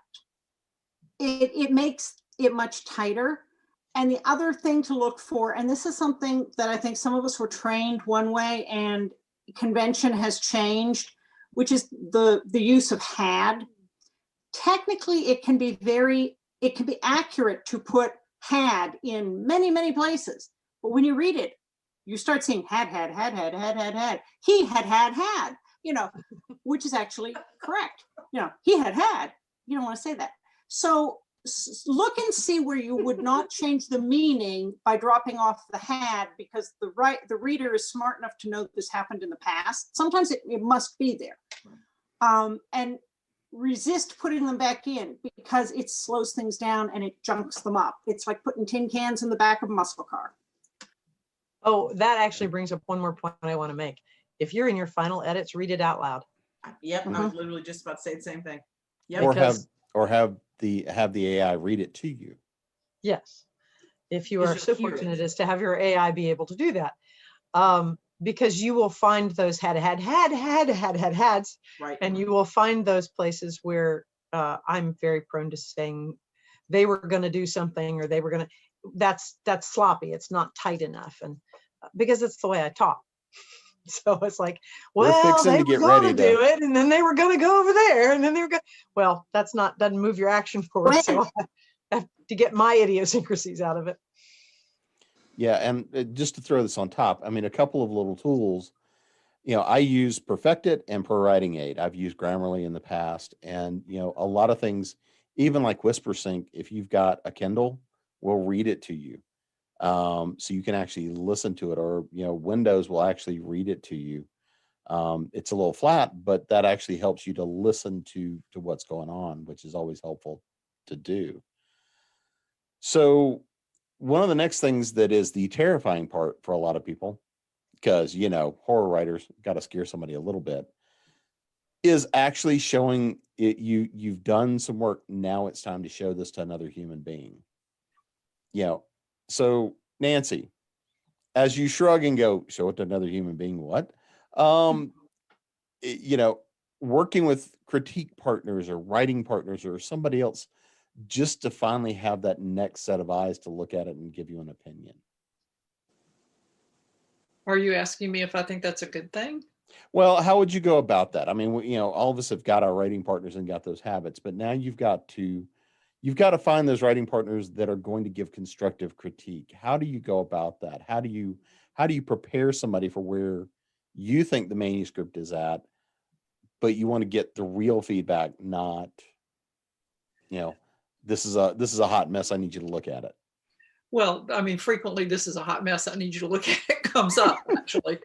It makes it much tighter. And the other thing to look for, and this is something that I think some of us were trained one way and convention has changed, which is the use of had. Technically, it can be accurate to put had in many, many places. But when you read it, you start seeing had. He had, which is actually correct. He had. You don't want to say that. So look and see where you would not change the meaning by dropping off the had, because the reader is smart enough to know that this happened in the past. Sometimes it must be there. And resist putting them back in because it slows things down and it junks them up. It's like putting tin cans in the back of a muscle car. Oh, that actually brings up one more point I want to make. If you're in your final edits, read it out loud. Yep, I was literally just about to say the same thing. Yep. Or have the AI read it to you. Yes, if you are so fortunate as to have your AI be able to do that, because you will find those hads, right, and you will find those places where I'm very prone to saying they were going to do something, or they were going to. That's sloppy. It's not tight enough, and because it's the way I talk. So it's like, well, they were going to do it, and then they were going to go over there, and then they were going. Well, doesn't move your action forward. So I have to get my idiosyncrasies out of it. Yeah, and just to throw this on top, I mean, a couple of little tools. I use Perfectit and ProWritingAid. I've used Grammarly in the past, and a lot of things, even like WhisperSync, if you've got a Kindle, will read it to you. So you can actually listen to it, or Windows will actually read it to you. It's a little flat, but that actually helps you to listen to what's going on, which is always helpful to do. So one of the next things that is the terrifying part for a lot of people, because horror writers got to scare somebody a little bit, is actually showing it. You've done some work. Now it's time to show this to another human being. So Nancy, as you shrug and go, show it to another human being, what? Working with critique partners or writing partners or somebody else just to finally have that next set of eyes to look at it and give you an opinion. Are you asking me if I think that's a good thing? Well, how would you go about that? I mean, all of us have got our writing partners and got those habits, but now you've got to find those writing partners that are going to give constructive critique. How do you go about that? How do you prepare somebody for where you think the manuscript is at, but you want to get the real feedback, not, this is a hot mess, I need you to look at it. Well, I mean, frequently this is a hot mess, I need you to look at it comes up actually.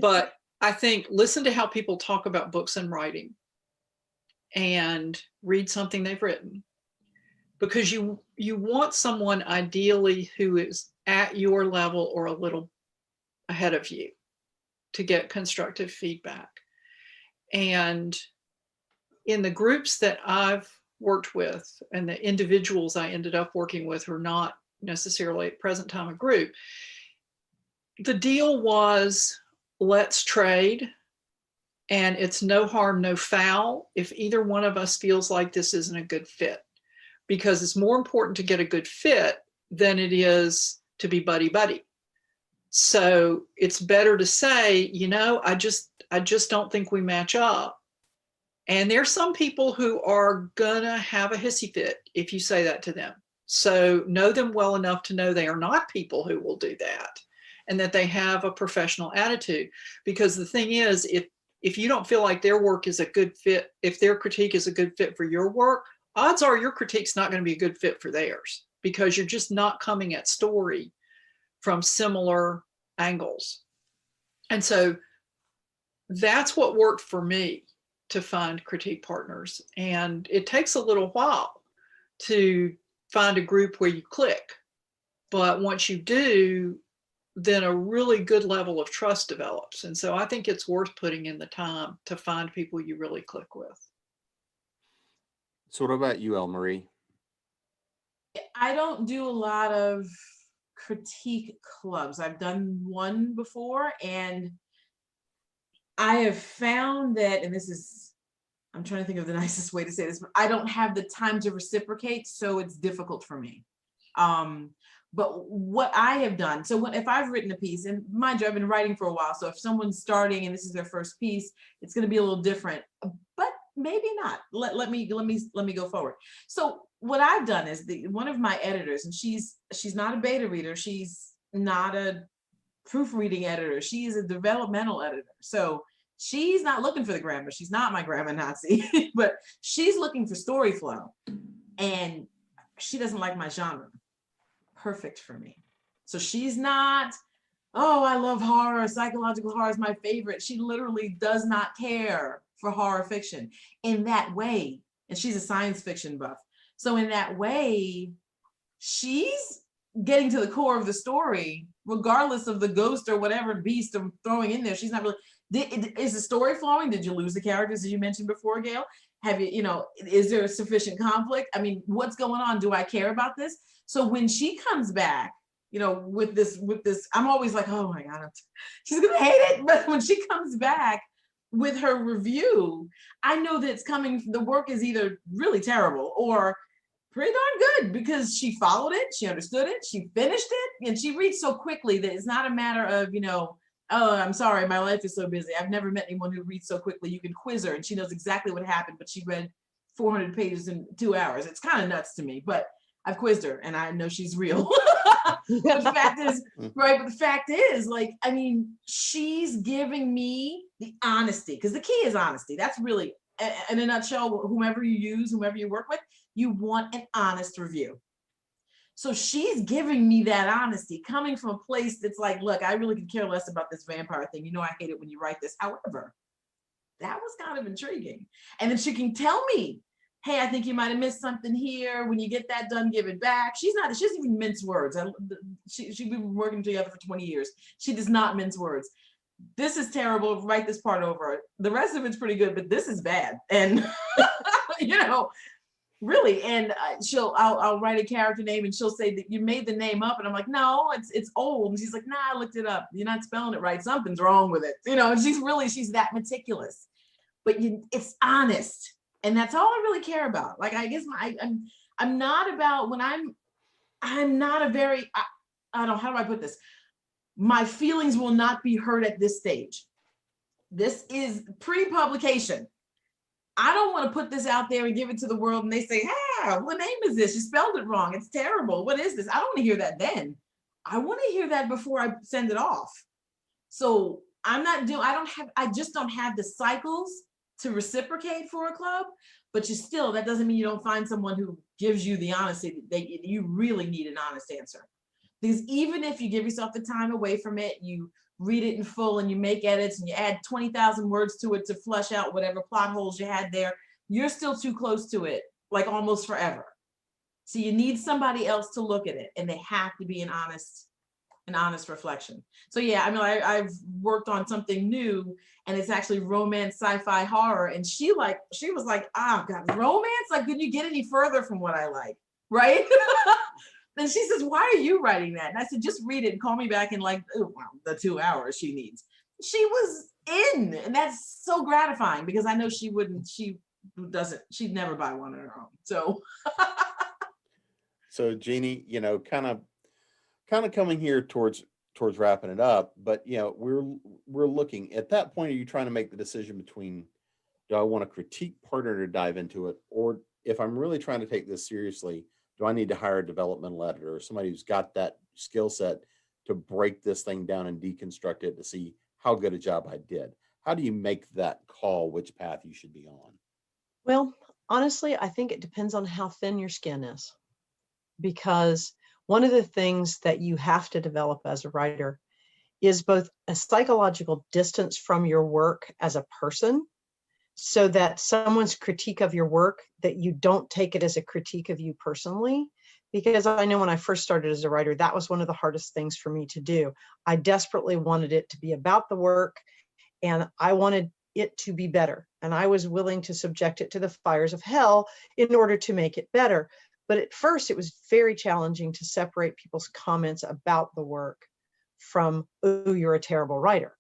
But I think listen to how people talk about books and writing and read something they've written, because you want someone ideally who is at your level or a little ahead of you to get constructive feedback. And in the groups that I've worked with and the individuals I ended up working with who are not necessarily at present time a group, the deal was, let's trade, and it's no harm, no foul if either one of us feels like this isn't a good fit, because it's more important to get a good fit than it is to be buddy-buddy. So it's better to say, I just don't think we match up. And there's some people who are gonna have a hissy fit if you say that to them. So know them well enough to know they are not people who will do that, and that they have a professional attitude. Because the thing is, if you don't feel like their work is a good fit, if their critique is a good fit for your work, odds are your critique's not going to be a good fit for theirs, because you're just not coming at story from similar angles. And so that's what worked for me to find critique partners. And it takes a little while to find a group where you click. But once you do, then a really good level of trust develops. And so I think it's worth putting in the time to find people you really click with. So what about you, Elle Marie? I don't do a lot of critique clubs. I've done one before, and I have found that, and I'm trying to think of the nicest way to say this, but I don't have the time to reciprocate, so it's difficult for me. But what I have done, so if I've written a piece, and mind you, I've been writing for a while, so if someone's starting and this is their first piece, it's going to be a little different, but maybe not. Let me go forward. So what I've done is one of my editors, and she's not a beta reader, she's not a proofreading editor, she's a developmental editor. So she's not looking for the grammar, she's not my grammar Nazi, but she's looking for story flow, and she doesn't like my genre. Perfect for me. So she's not, oh, I love horror, psychological horror is my favorite. She literally does not care for horror fiction in that way. And she's a science fiction buff. So in that way, she's getting to the core of the story, regardless of the ghost or whatever beast I'm throwing in there. She's not really, is the story flowing? Did you lose the characters, as you mentioned before, Gail? Have you, is there sufficient conflict? I mean, what's going on? Do I care about this? So when she comes back, with this, I'm always like, oh my God, she's gonna hate it. But when she comes back with her review, I know that it's coming, the work is either really terrible or pretty darn good, because she followed it, she understood it, she finished it, and she reads so quickly that it's not a matter of, oh, I'm sorry, my life is so busy. I've never met anyone who reads so quickly. You can quiz her and she knows exactly what happened, but she read 400 pages in 2 hours. It's kind of nuts to me, but I've quizzed her and I know she's real. But the fact is, right, but the fact is, she's giving me the honesty, because the key is honesty. That's really, in a nutshell, whomever you use, whomever you work with, you want an honest review. So she's giving me that honesty, coming from a place that's like, look, I really could care less about this vampire thing. I hate it when you write this. However, that was kind of intriguing. And then she can tell me, hey, I think you might have missed something here. When you get that done, give it back. She doesn't even mince words. She's been working together for 20 years. She does not mince words. This is terrible. Write this part over. The rest of it's pretty good, but this is bad. And, really. And I'll write a character name and she'll say that you made the name up. And I'm like, no, it's old. And she's like, nah, I looked it up. You're not spelling it right. Something's wrong with it. And she's that meticulous. But it's honest. And that's all I really care about. Like, I guess I'm not about when I'm not a very, I don't know, how do I put this? My feelings will not be hurt at this stage. This is pre-publication. I don't want to put this out there and give it to the world and they say, ah, what name is this? You spelled it wrong. It's terrible. What is this? I don't want to hear that then. I want to hear that before I send it off. So I just don't have the cycles to reciprocate for a club, but that doesn't mean you don't find someone who gives you the honesty that you really need an honest answer. Because even if you give yourself the time away from it, you read it in full and you make edits and you add 20,000 words to it to flush out whatever plot holes you had there, you're still too close to it, like almost forever. So you need somebody else to look at it, and they have to be an honest reflection. So yeah, I mean, I've worked on something new, and it's actually romance, sci-fi, horror, and she was like, oh God, romance? Like, could you get any further from what I like, right? Then she says, why are you writing that? And I said, just read it and call me back in like the 2 hours she needs. She was in, and that's so gratifying because I know she'd never buy one on her own. So. So Jeannie, kind of coming here towards wrapping it up, but we're looking at that point. Are you trying to make the decision between, do I want a critique partner to dive into it, or if I'm really trying to take this seriously, do I need to hire a developmental editor or somebody who's got that skill set to break this thing down and deconstruct it to see how good a job I did? How do you make that call, which path you should be on? Well, honestly, I think it depends on how thin your skin is, because one of the things that you have to develop as a writer is both a psychological distance from your work as a person, so that someone's critique of your work, that you don't take it as a critique of you personally. Because I know when I first started as a writer, that was one of the hardest things for me to do. I desperately wanted it to be about the work, and I wanted it to be better. And I was willing to subject it to the fires of hell in order to make it better. But at first, it was very challenging to separate people's comments about the work from, oh, you're a terrible writer.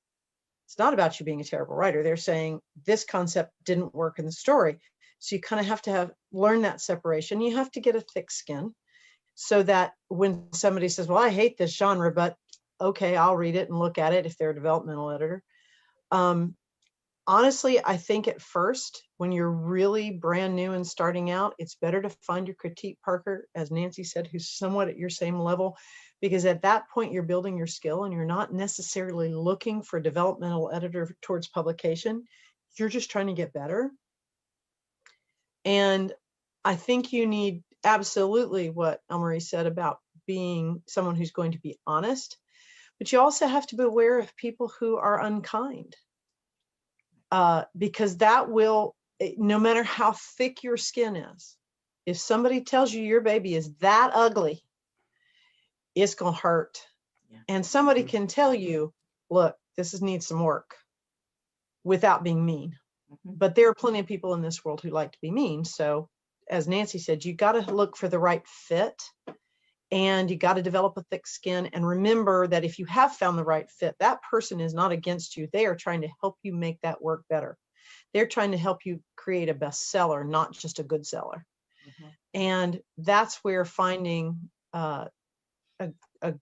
It's not about you being a terrible writer. They're saying this concept didn't work in the story. So you kind of have to learn that separation. You have to get a thick skin so that when somebody says, well, I hate this genre, but okay, I'll read it and look at it if they're a developmental editor. Honestly, I think at first, when you're really brand new and starting out, it's better to find your critique partner, as Nancy said, who's somewhat at your same level, because at that point you're building your skill and you're not necessarily looking for a developmental editor towards publication. You're just trying to get better. And I think you need absolutely what Elmarie said about being someone who's going to be honest, but you also have to be aware of people who are unkind. Because that will, no matter how thick your skin is, if somebody tells you your baby is that ugly, it's going to hurt. Yeah. And somebody can tell you, look, this needs some work, without being mean. Mm-hmm. But there are plenty of people in this world who like to be mean. So as Nancy said, you got to look for the right fit, and you got to develop a thick skin. And remember that if you have found the right fit, that person is not against you. They are trying to help you make that work better. They're trying to help you create a bestseller, not just a good seller. Mm-hmm. And that's where finding a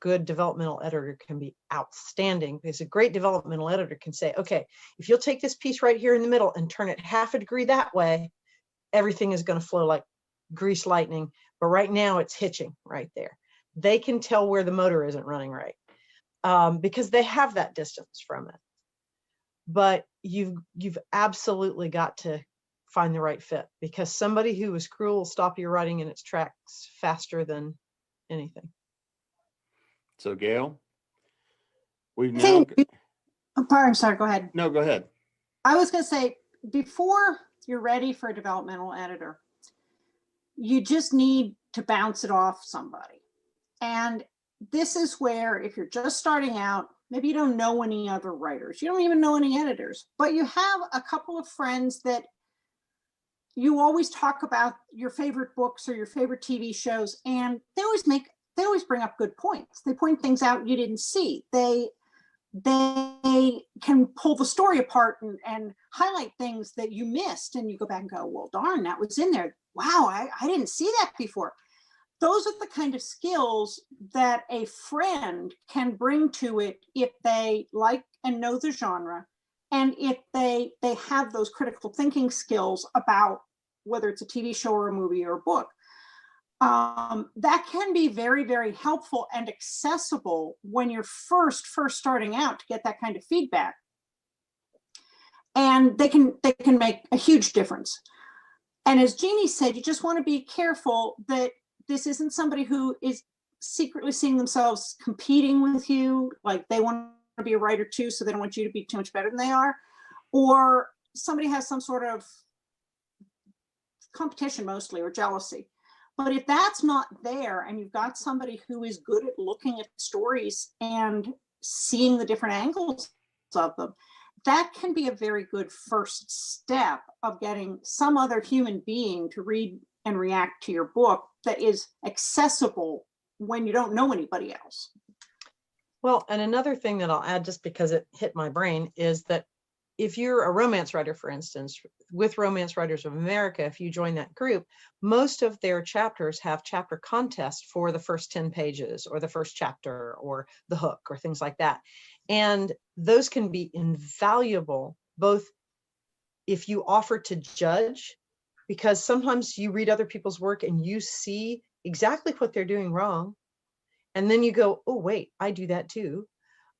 good developmental editor can be outstanding, because a great developmental editor can say, okay, if you'll take this piece right here in the middle and turn it half a degree that way, everything is going to flow like grease lightning. But right now it's hitching right there. They can tell where the motor isn't running right, because they have that distance from it. But you've absolutely got to find the right fit, because somebody who is cruel will stop your writing in its tracks faster than anything. So Gail, we've now. I'm sorry, go ahead. No, go ahead. I was going to say, before you're ready for a developmental editor, you just need to bounce it off somebody. And this is where, if you're just starting out, maybe you don't know any other writers, you don't even know any editors, but you have a couple of friends that you always talk about your favorite books or your favorite TV shows, and they always bring up good points. They point things out you didn't see. They they can pull the story apart and highlight things that you missed, and you go back and go, well, darn, that was in there. Wow, I didn't see that before. Those are the kind of skills that a friend can bring to it if they like and know the genre, and if they have those critical thinking skills about whether it's a TV show or a movie or a book. That can be very, very helpful and accessible when you're first starting out to get that kind of feedback. And they can make a huge difference. And as Jeannie said, you just want to be careful that this isn't somebody who is secretly seeing themselves competing with you, like they want to be a writer too, so they don't want you to be too much better than they are, or somebody has some sort of competition mostly, or jealousy. But if that's not there, and you've got somebody who is good at looking at stories and seeing the different angles of them, that can be a very good first step of getting some other human being to read and react to your book that is accessible when you don't know anybody else. Well, and another thing that I'll add, just because it hit my brain, is that if you're a romance writer, for instance, with Romance Writers of America, if you join that group, most of their chapters have chapter contests for the first 10 pages or the first chapter or the hook or things like that. And those can be invaluable, both if you offer to judge, because sometimes you read other people's work and you see exactly what they're doing wrong. And then you go, oh, wait, I do that too.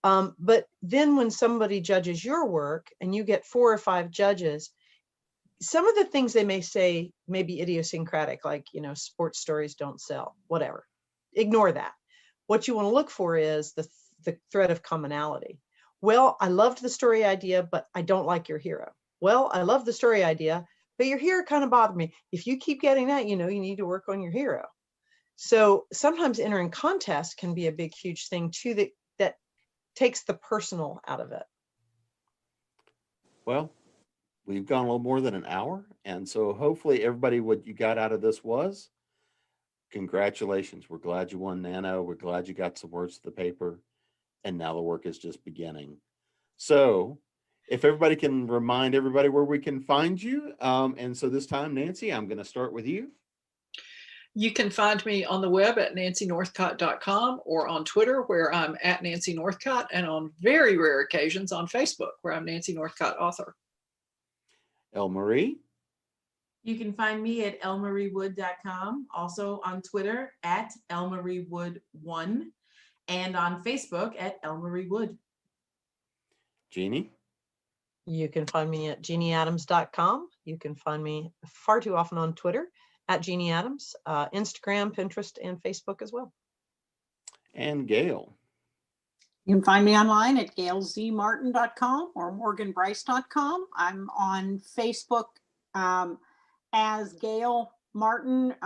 But then when somebody judges your work and you get 4 or 5 judges, some of the things they may say may be idiosyncratic, like, you know, sports stories don't sell, whatever. Ignore that. What you want to look for is the thread of commonality. Well, I loved the story idea, but I don't like your hero. Well, I love the story idea, but your hero kind of bothered me. If you keep getting that, you know, you need to work on your hero. So sometimes entering contests can be a big, huge thing too, that takes the personal out of it. Well, we've gone a little more than an hour. And so hopefully everybody, what you got out of this was, congratulations. We're glad you won Nano. We're glad you got some words to the paper. And now the work is just beginning. So if everybody can remind everybody where we can find you. And so this time, Nancy, I'm going to start with you. You can find me on the web at nancynorthcott.com, or on Twitter, where I'm at Nancy Northcott, and on very rare occasions on Facebook, where I'm Nancy Northcott Author. Elle Marie. You can find me at elmariewood.com, also on Twitter at elmariewood1, and on Facebook at elmariewood. Jeannie. You can find me at jeanneadams.com. You can find me far too often on Twitter at Jeanne Adams, Instagram, Pinterest, and Facebook as well. And Gail. You can find me online at gailzmartin.com or morganbryce.com. I'm on Facebook as Gail Martin,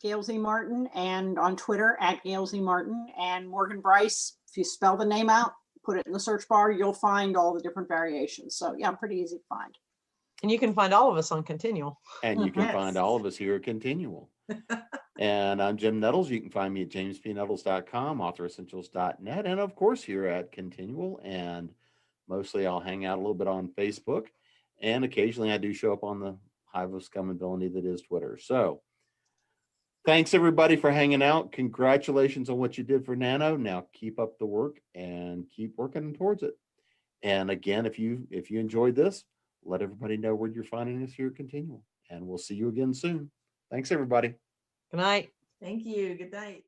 Gail Z. Martin, and on Twitter at Gail Z. Martin. And Morgan Bryce, if you spell the name out, put it in the search bar, you'll find all the different variations. So yeah, pretty easy to find. And you can find all of us on ConTinual. And you can find all of us here at ConTinual. And I'm Jim Nettles. You can find me at jamespnettles.com, authoressentials.net, and of course here at ConTinual. And mostly I'll hang out a little bit on Facebook. And occasionally I do show up on the hive of scum and villainy that is Twitter. So thanks everybody for hanging out. Congratulations on what you did for Nano. Now keep up the work and keep working towards it. And again, if you enjoyed this, let everybody know where you're finding us here at ConTinual. And we'll see you again soon. Thanks, everybody. Good night. Thank you. Good night.